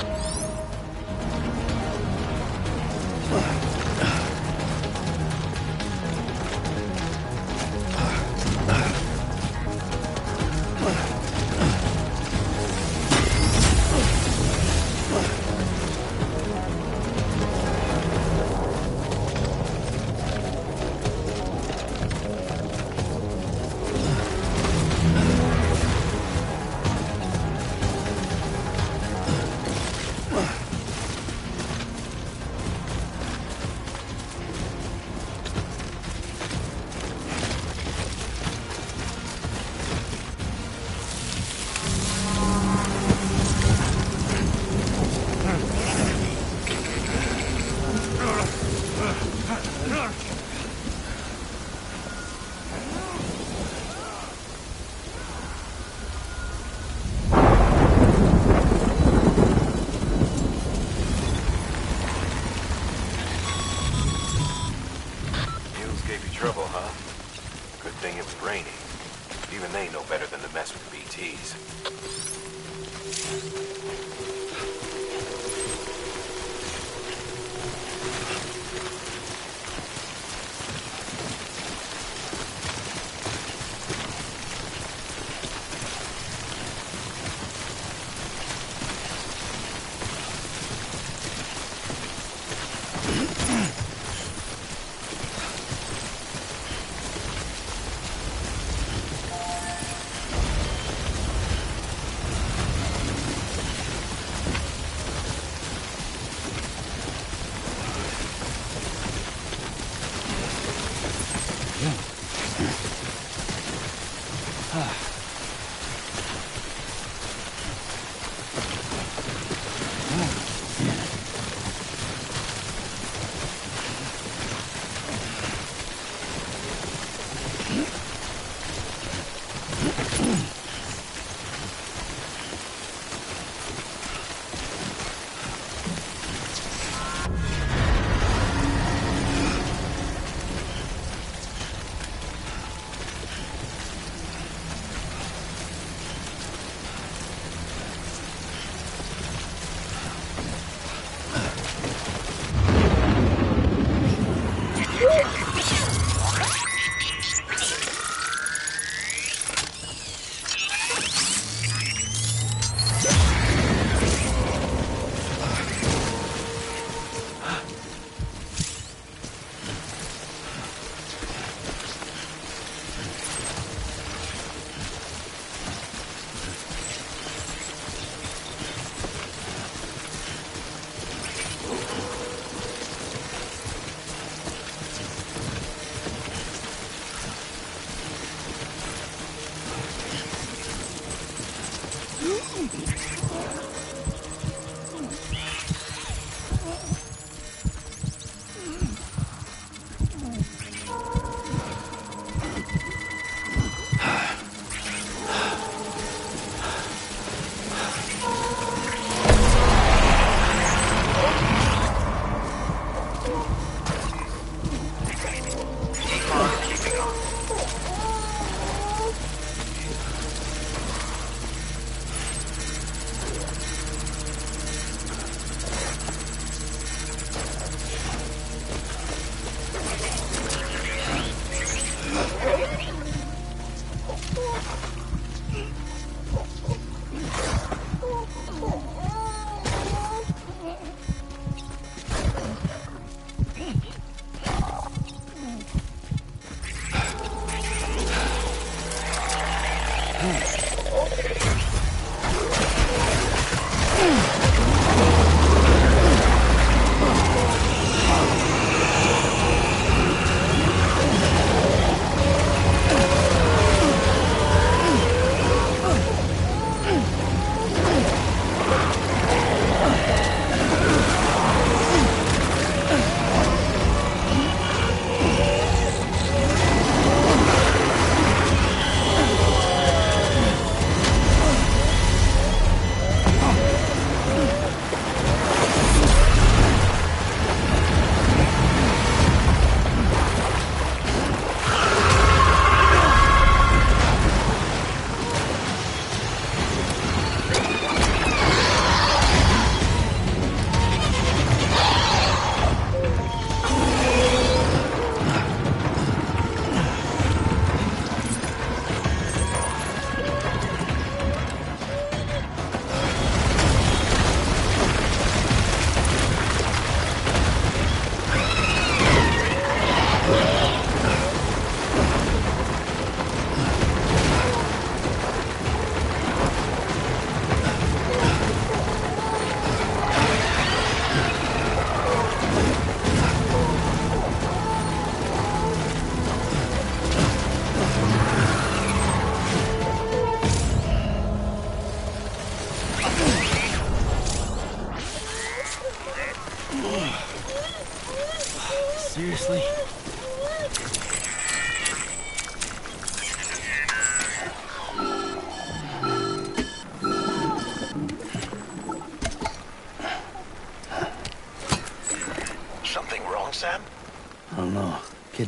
S14: Gave you trouble, huh? Good thing it was raining. Even they know better than to mess with BTs.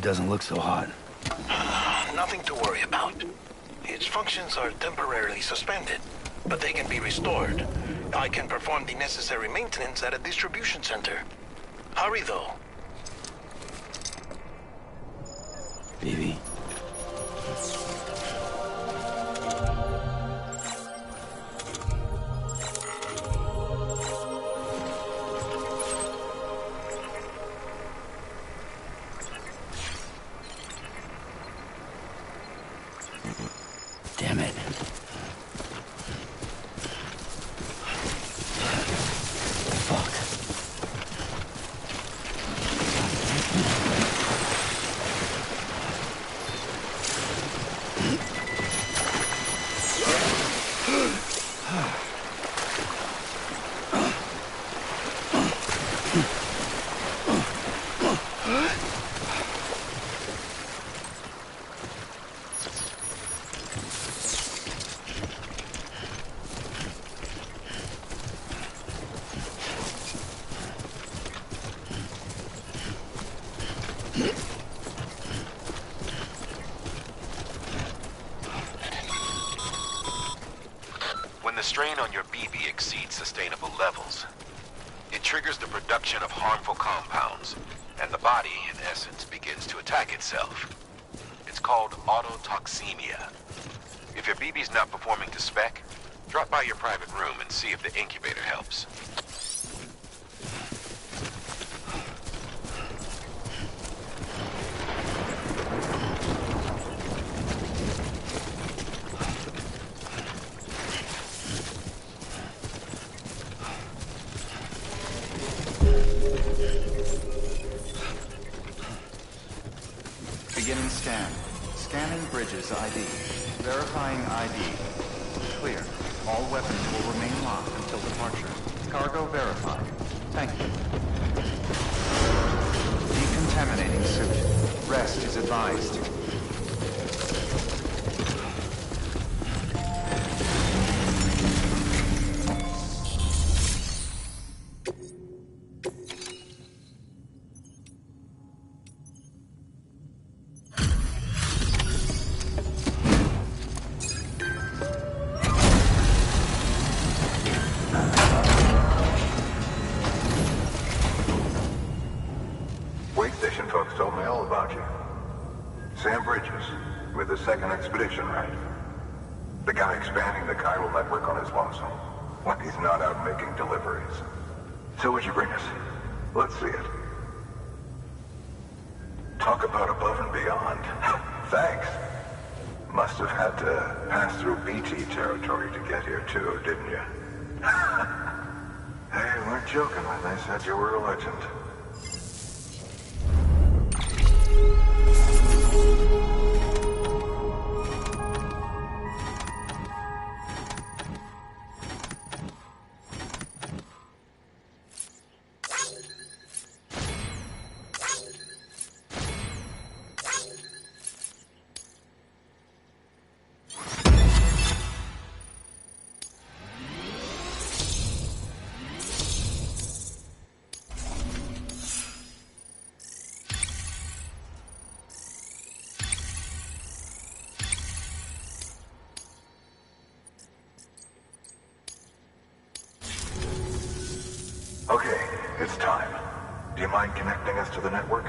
S1: doesn't look so hot.
S8: Nothing to worry about. Its functions are temporarily suspended, but they can be restored. I can perform the necessary maintenance at a distribution center. Hurry, though.
S1: Vivi. Damn it. Fuck.
S14: When the strain on your BB exceeds sustainable levels, it triggers the production of harmful compounds, and the body, in essence, begins to attack itself. It's called autotoxemia. If your BB's not performing to spec, drop by your private room and see if the incubator helps.
S5: Beginning scan. Scanning Bridges ID. Verifying ID. Clear. All weapons will remain locked until departure. Cargo verified. Thank you. Decontaminating suit. Rest is advised.
S21: Wait station folks told me all about you. Sam Bridges, with the second expedition, right? The guy expanding the chiral network on his lonesome. When he's not out making deliveries. So what'd you bring us? Let's see it. Talk about above and beyond. Thanks. Must have had to pass through BT territory to get here too, didn't you? They weren't joking when they said you were a legend. Okay, it's time. Do you mind connecting us to the network?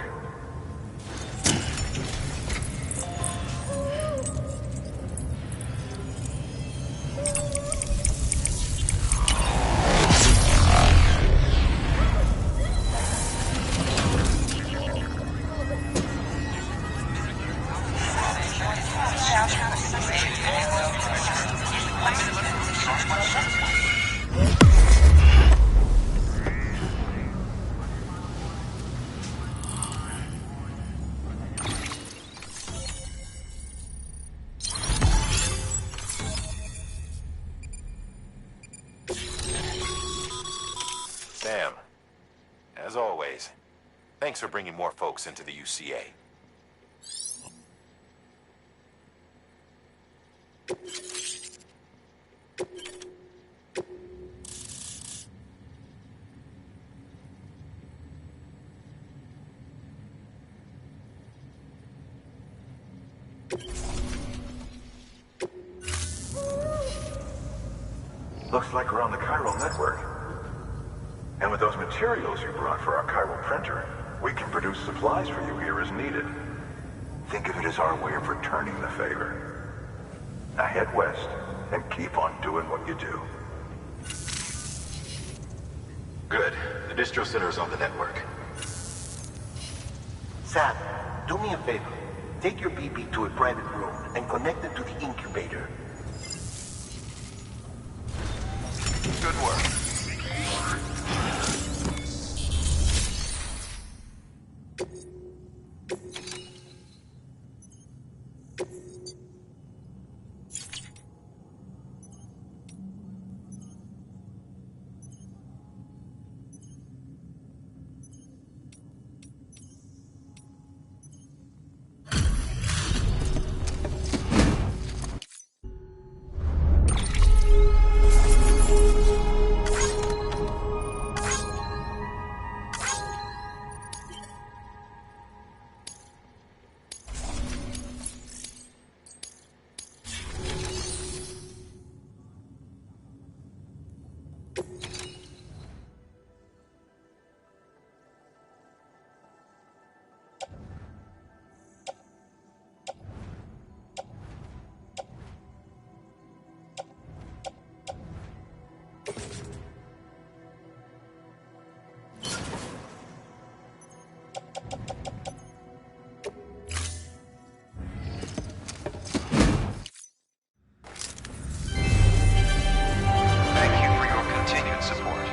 S14: Sam, as always, thanks for bringing more folks into the UCA.
S21: Looks like we're on the chiral network. And with those materials you brought for our chiral printer, we can produce supplies for you here as needed. Think of it as our way of returning the favor. Now head west and keep on doing what you do.
S14: Good. The distro center is on the network.
S15: Sam, do me a favor. Take your BB to a private room and connect it to the incubator.
S5: Good work. Thank you for your continued support.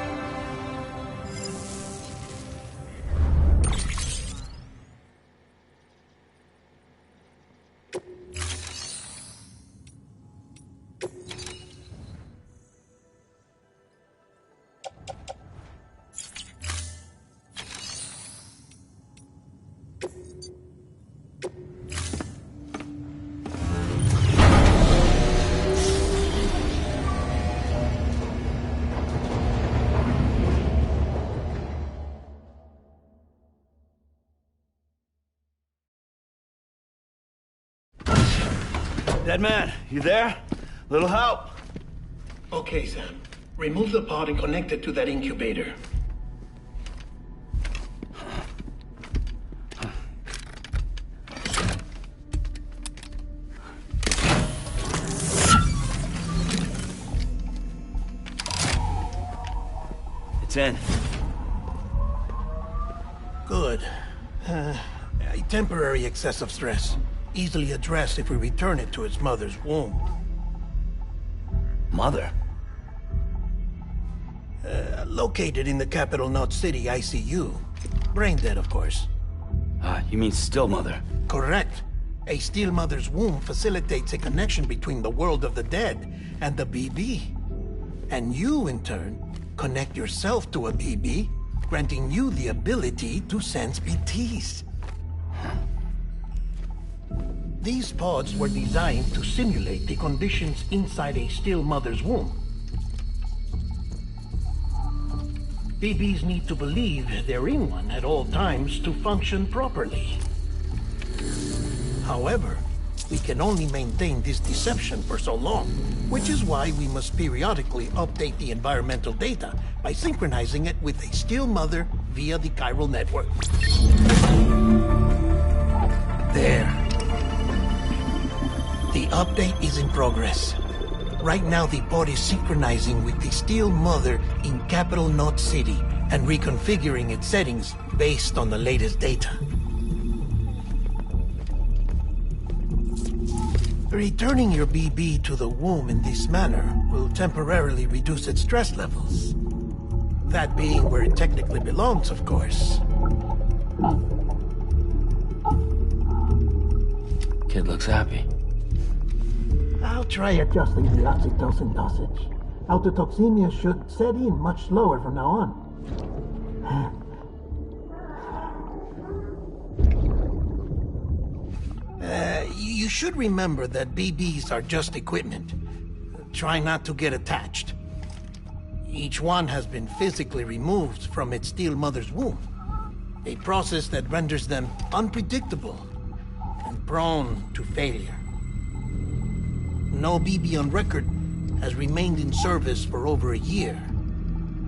S6: Dead man, you there? Little help?
S17: Okay, Sam. Remove the pod and connect it to that incubator.
S6: It's in.
S17: Good. A temporary excess of stress. Easily addressed if we return it to its mother's womb.
S6: Mother?
S17: Located in the capital Knot City ICU. Brain dead, of course.
S6: You mean still mother?
S17: Correct. A still mother's womb facilitates a connection between the world of the dead and the BB. And you, in turn, connect yourself to a BB, granting you the ability to sense BTs. These pods were designed to simulate the conditions inside a still mother's womb. BBs need to believe they're in one at all times to function properly. However, we can only maintain this deception for so long, which is why we must periodically update the environmental data by synchronizing it with a still mother via the chiral network. There. The update is in progress. Right now, the pod is synchronizing with the still mother in capital Knot City and reconfiguring its settings based on the latest data. Returning your BB to the womb in this manner will temporarily reduce its stress levels. That being where it technically belongs, of course.
S6: Kid looks happy.
S17: I'll try adjusting the oxytocin dosage. Autotoxemia should set in much slower from now on. You should remember that BBs are just equipment. Try not to get attached. Each one has been physically removed from its still mother's womb. A process that renders them unpredictable and prone to failure. No BB on record has remained in service for over a year.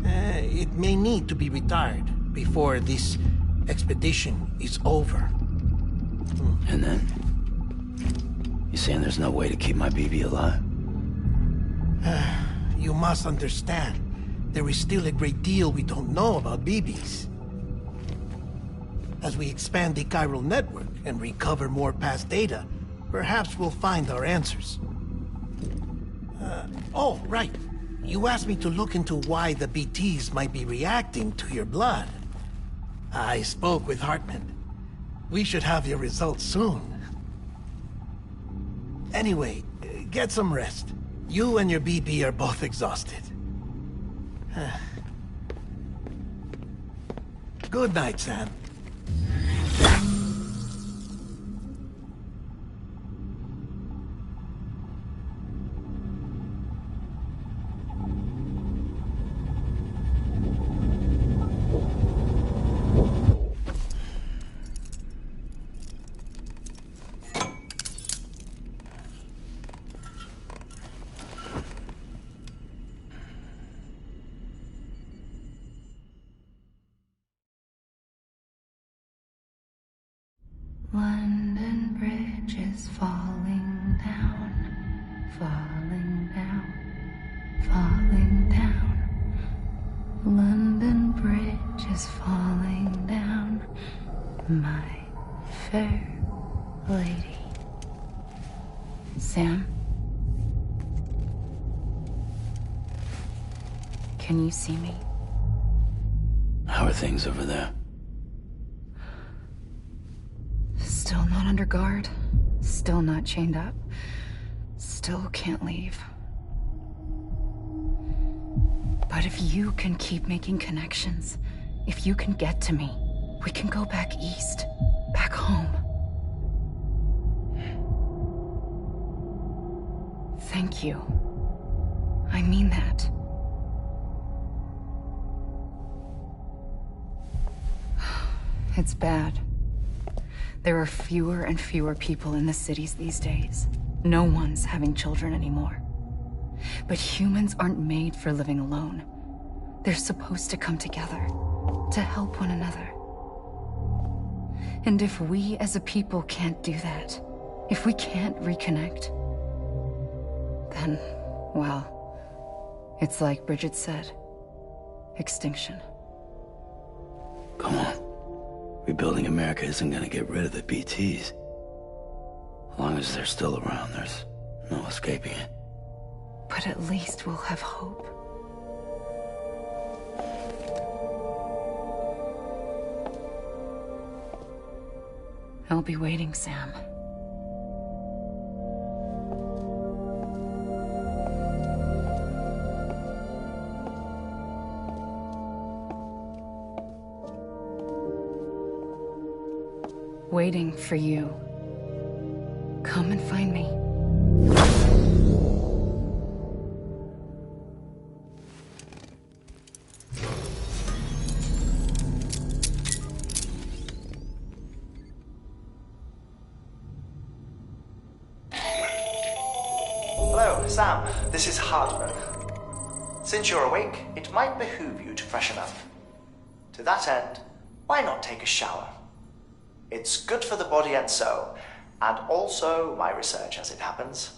S17: It may need to be retired before this expedition is over.
S1: And then? You saying there's no way to keep my BB alive?
S17: You must understand, there is still a great deal we don't know about BBs. As we expand the chiral network and recover more past data, perhaps we'll find our answers. Oh, right. You asked me to look into why the BTs might be reacting to your blood. I spoke with Hartman. We should have your results soon. Anyway, get some rest. You and your BB are both exhausted. Good night, Sam.
S3: London Bridge is falling down, falling down, falling down. London Bridge is falling down, my fair lady. Sam? Can you see me?
S1: How are things over there?
S3: Still not under guard. Still not chained up. Still can't leave. But if you can keep making connections, if you can get to me, we can go back east. Back home. Thank you. I mean that. It's bad. There are fewer and fewer people in the cities these days. No one's having children anymore. But humans aren't made for living alone. They're supposed to come together, to help one another. And if we as a people can't do that, if we can't reconnect, then, well, it's like Bridget said, extinction.
S1: Come on. Rebuilding America isn't gonna get rid of the BTs. As long as they're still around, there's no escaping it.
S3: But at least we'll have hope. I'll be waiting, Sam. Waiting for you. Come and find me.
S19: Hello, Sam. This is Hartman. Since you're awake, it might behoove you to freshen up. To that end, why not take a shower? It's good for the body and soul, and also my research as it happens.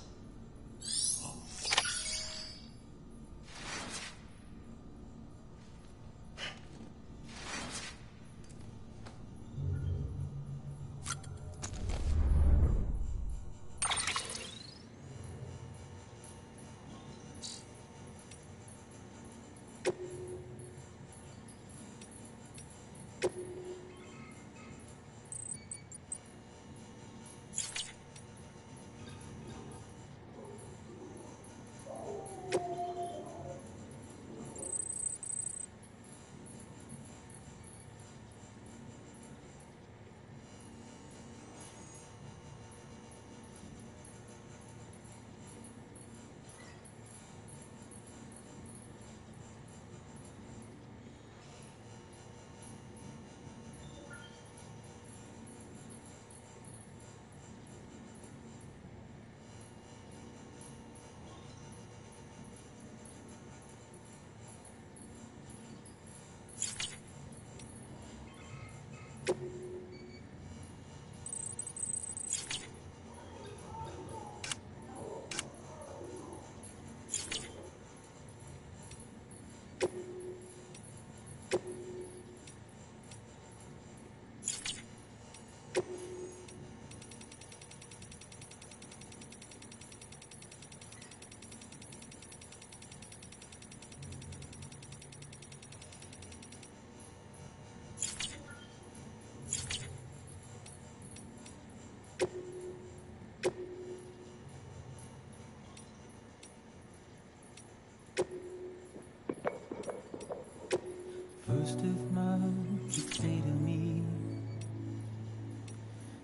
S2: most of my heart you say to me.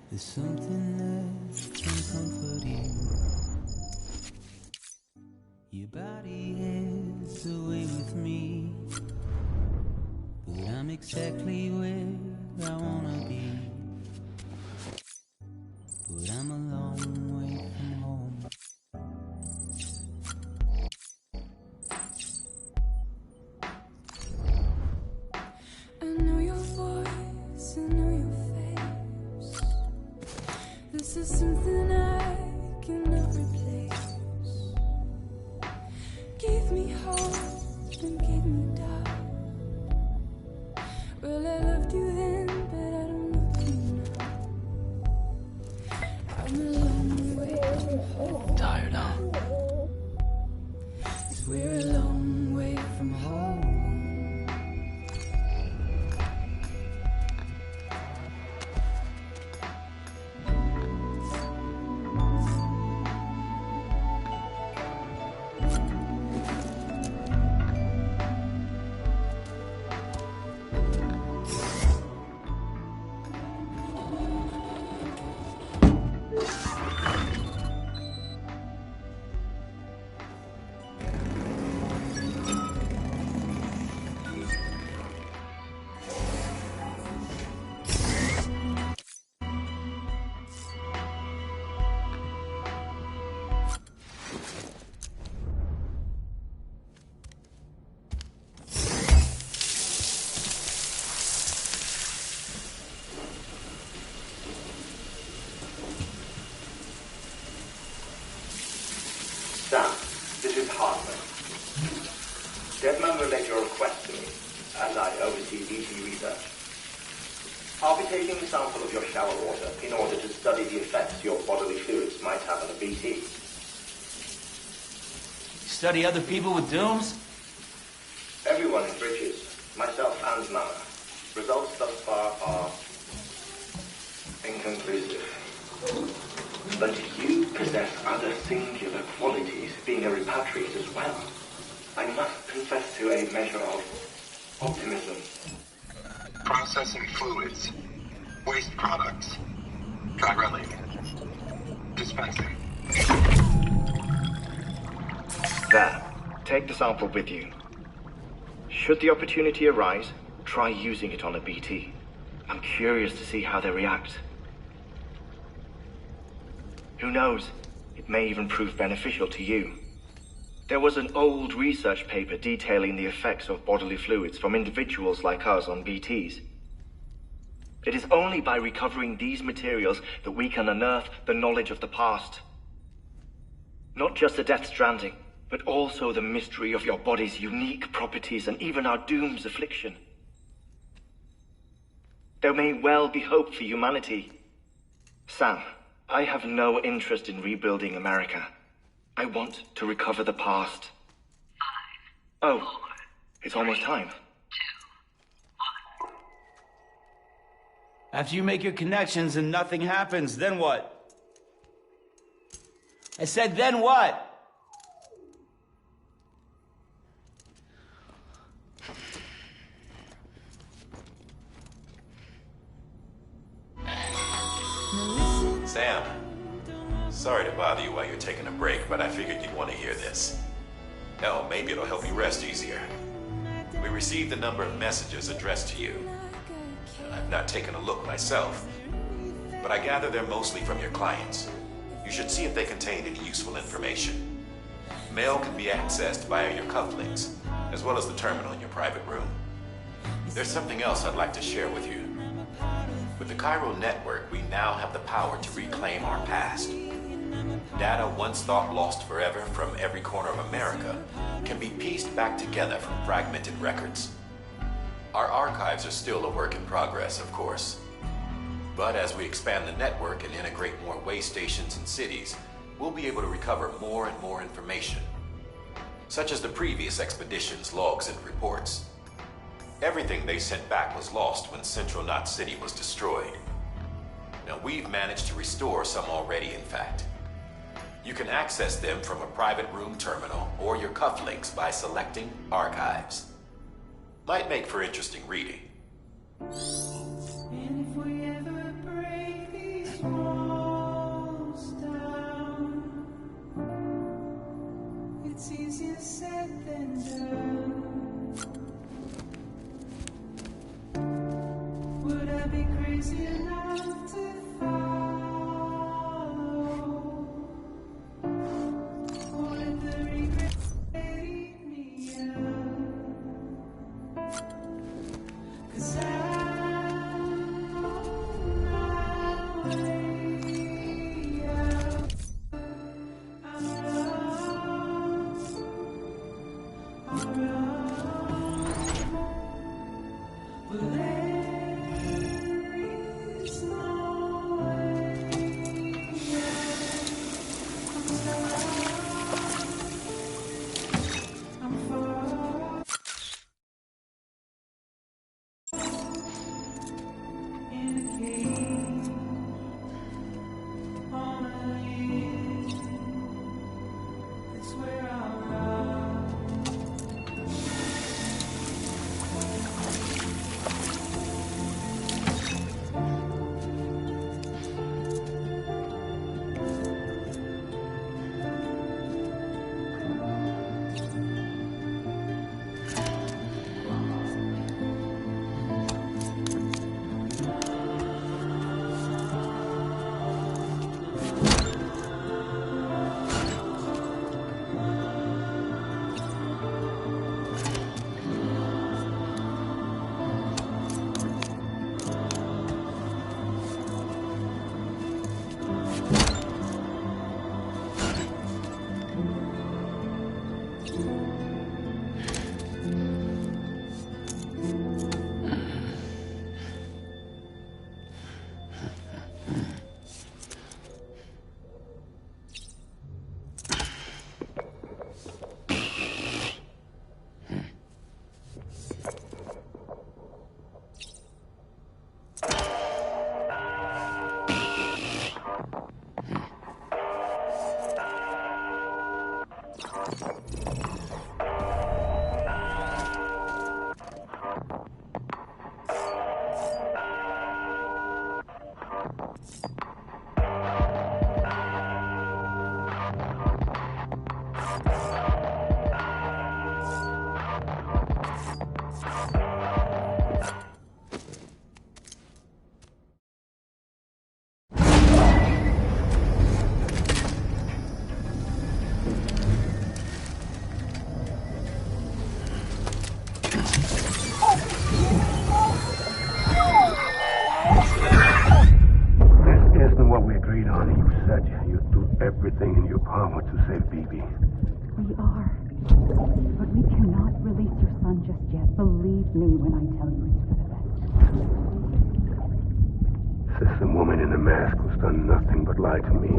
S2: There's something that can comfort you. Your body is away with me, but I'm exactly where I wanna be. But I'm a long way from home.
S7: I know your voice, I know your face. This is something I cannot replace. Gave me hope and gave me doubt. Well, I loved you then, but I don't love you now. I'm a long way from home.
S1: Tired, huh?
S7: 'Cause we're a long way from home.
S4: Sam, this is Hartman. Deadman relayed your request to me, as I oversee BT research. I'll be taking a sample of your shower water in order to study the effects your bodily fluids might have on a BT.
S1: Study other people with dooms?
S4: Everyone in Bridges, myself and Mama. Results thus far are inconclusive. But you possess other singular qualities, being a repatriate as well. I must confess to a measure of optimism.
S21: Processing fluids. Waste products. Dry relic. Dispensing.
S4: There. Take the sample with you. Should the opportunity arise, try using it on a BT. I'm curious to see how they react. Who knows? It may even prove beneficial to you. There was an old research paper detailing the effects of bodily fluids from individuals like us on BTs. It is only by recovering these materials that we can unearth the knowledge of the past. Not just the Death Stranding, but also the mystery of your body's unique properties and even our doom's affliction. There may well be hope for humanity. Sam, I have no interest in rebuilding America. I want to recover the past. 5, 4, it's almost time. 2,
S1: 1. After you make your connections and nothing happens, then what? I said, then what?
S14: Sam, sorry to bother you while you're taking a break, but I figured you'd want to hear this. Hell, maybe it'll help you rest easier. We received a number of messages addressed to you. I've not taken a look myself, but I gather they're mostly from your clients. You should see if they contain any useful information. Mail can be accessed via your cufflinks, as well as the terminal in your private room. There's something else I'd like to share with you. With the Cairo network, we now have the power to reclaim our past. Data once thought lost forever from every corner of America can be pieced back together from fragmented records. Our archives are still a work in progress, of course. But as we expand the network and integrate more way stations and cities, we'll be able to recover more and more information, such as the previous expedition's logs and reports. Everything they sent back was lost when Central Knot City was destroyed. Now, we've managed to restore some already, in fact. You can access them from a private room terminal or your cufflinks by selecting Archives. Might make for interesting reading.
S7: And if we ever break these walls down, it's easier said than done. Would I be crazy enough to follow? Or let the regret take me out? 'Cause I'm on my way out. But there is no way out. I'm far in a cage on a ledge. That's where I'll run.
S16: This isn't what we agreed on. You said you'd do everything in your power to save BB.
S12: We are. But we cannot release your son just yet. Believe me when I tell you it's for the best.
S16: Says the woman in the mask who's done nothing but lie to me.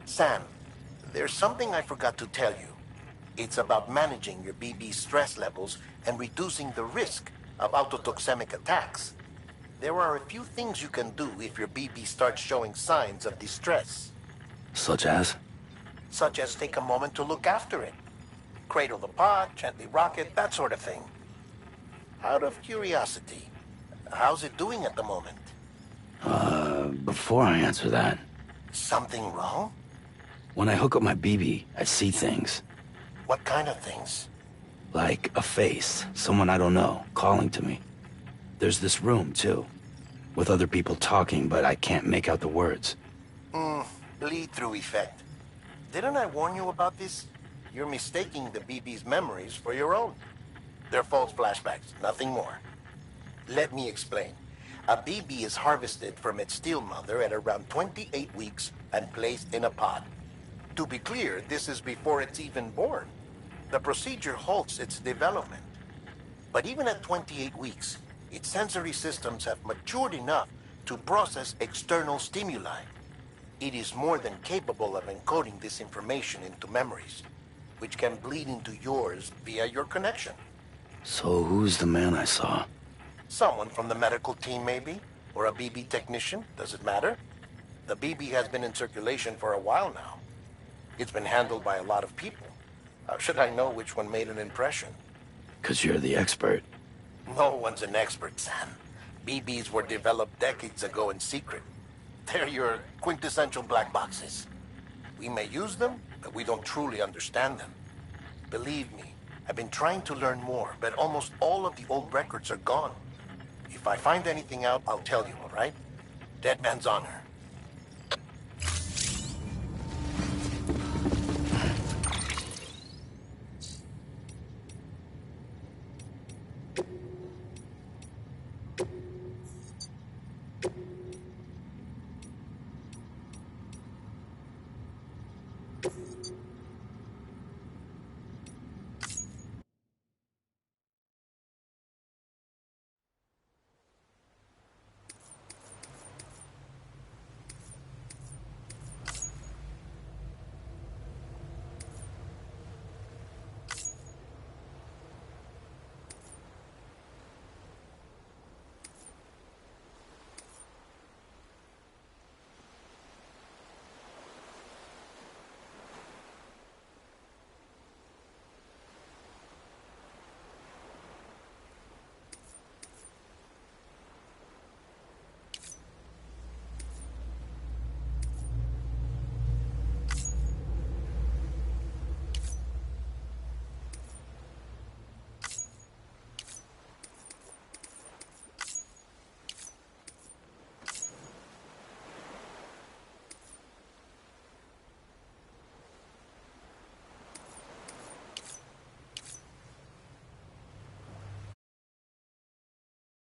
S15: Sam, there's something I forgot to tell you. It's about managing your BB stress levels and reducing the risk of autotoxemic attacks. There are a few things you can do if your BB starts showing signs of distress.
S1: Such as?
S15: Such as take a moment to look after it. Cradle the pod, gently rock it, that sort of thing. Out of curiosity, how's it doing at the moment?
S1: Before I answer that,
S15: Something wrong?
S1: when I hook up my BB, I see things.
S15: What kind of things?
S1: Like a face, someone I don't know, calling to me. There's this room, too, with other people talking, but I can't make out the words.
S15: Bleed-through effect. Didn't I warn you about this? You're mistaking the BB's memories for your own. They're false flashbacks, nothing more. Let me explain. A BB is harvested from its steel mother at around 28 weeks and placed in a pod. To be clear, this is before it's even born. The procedure halts its development. But even at 28 weeks, its sensory systems have matured enough to process external stimuli. It is more than capable of encoding this information into memories.
S17: which can bleed into yours via your connection.
S1: So who's the man I saw?
S17: Someone from the medical team, maybe? Or a BB technician? Does it matter? The BB has been in circulation for a while now. It's been handled by a lot of people. How should I know which one made an impression?
S1: 'Cause you're the expert.
S17: No one's an expert, Sam. BBs were developed decades ago in secret. They're your quintessential black boxes. We may use them, but we don't truly understand them. Believe me, I've been trying to learn more, but almost all of the old records are gone. If I find anything out, I'll tell you, all right? Dead man's honor.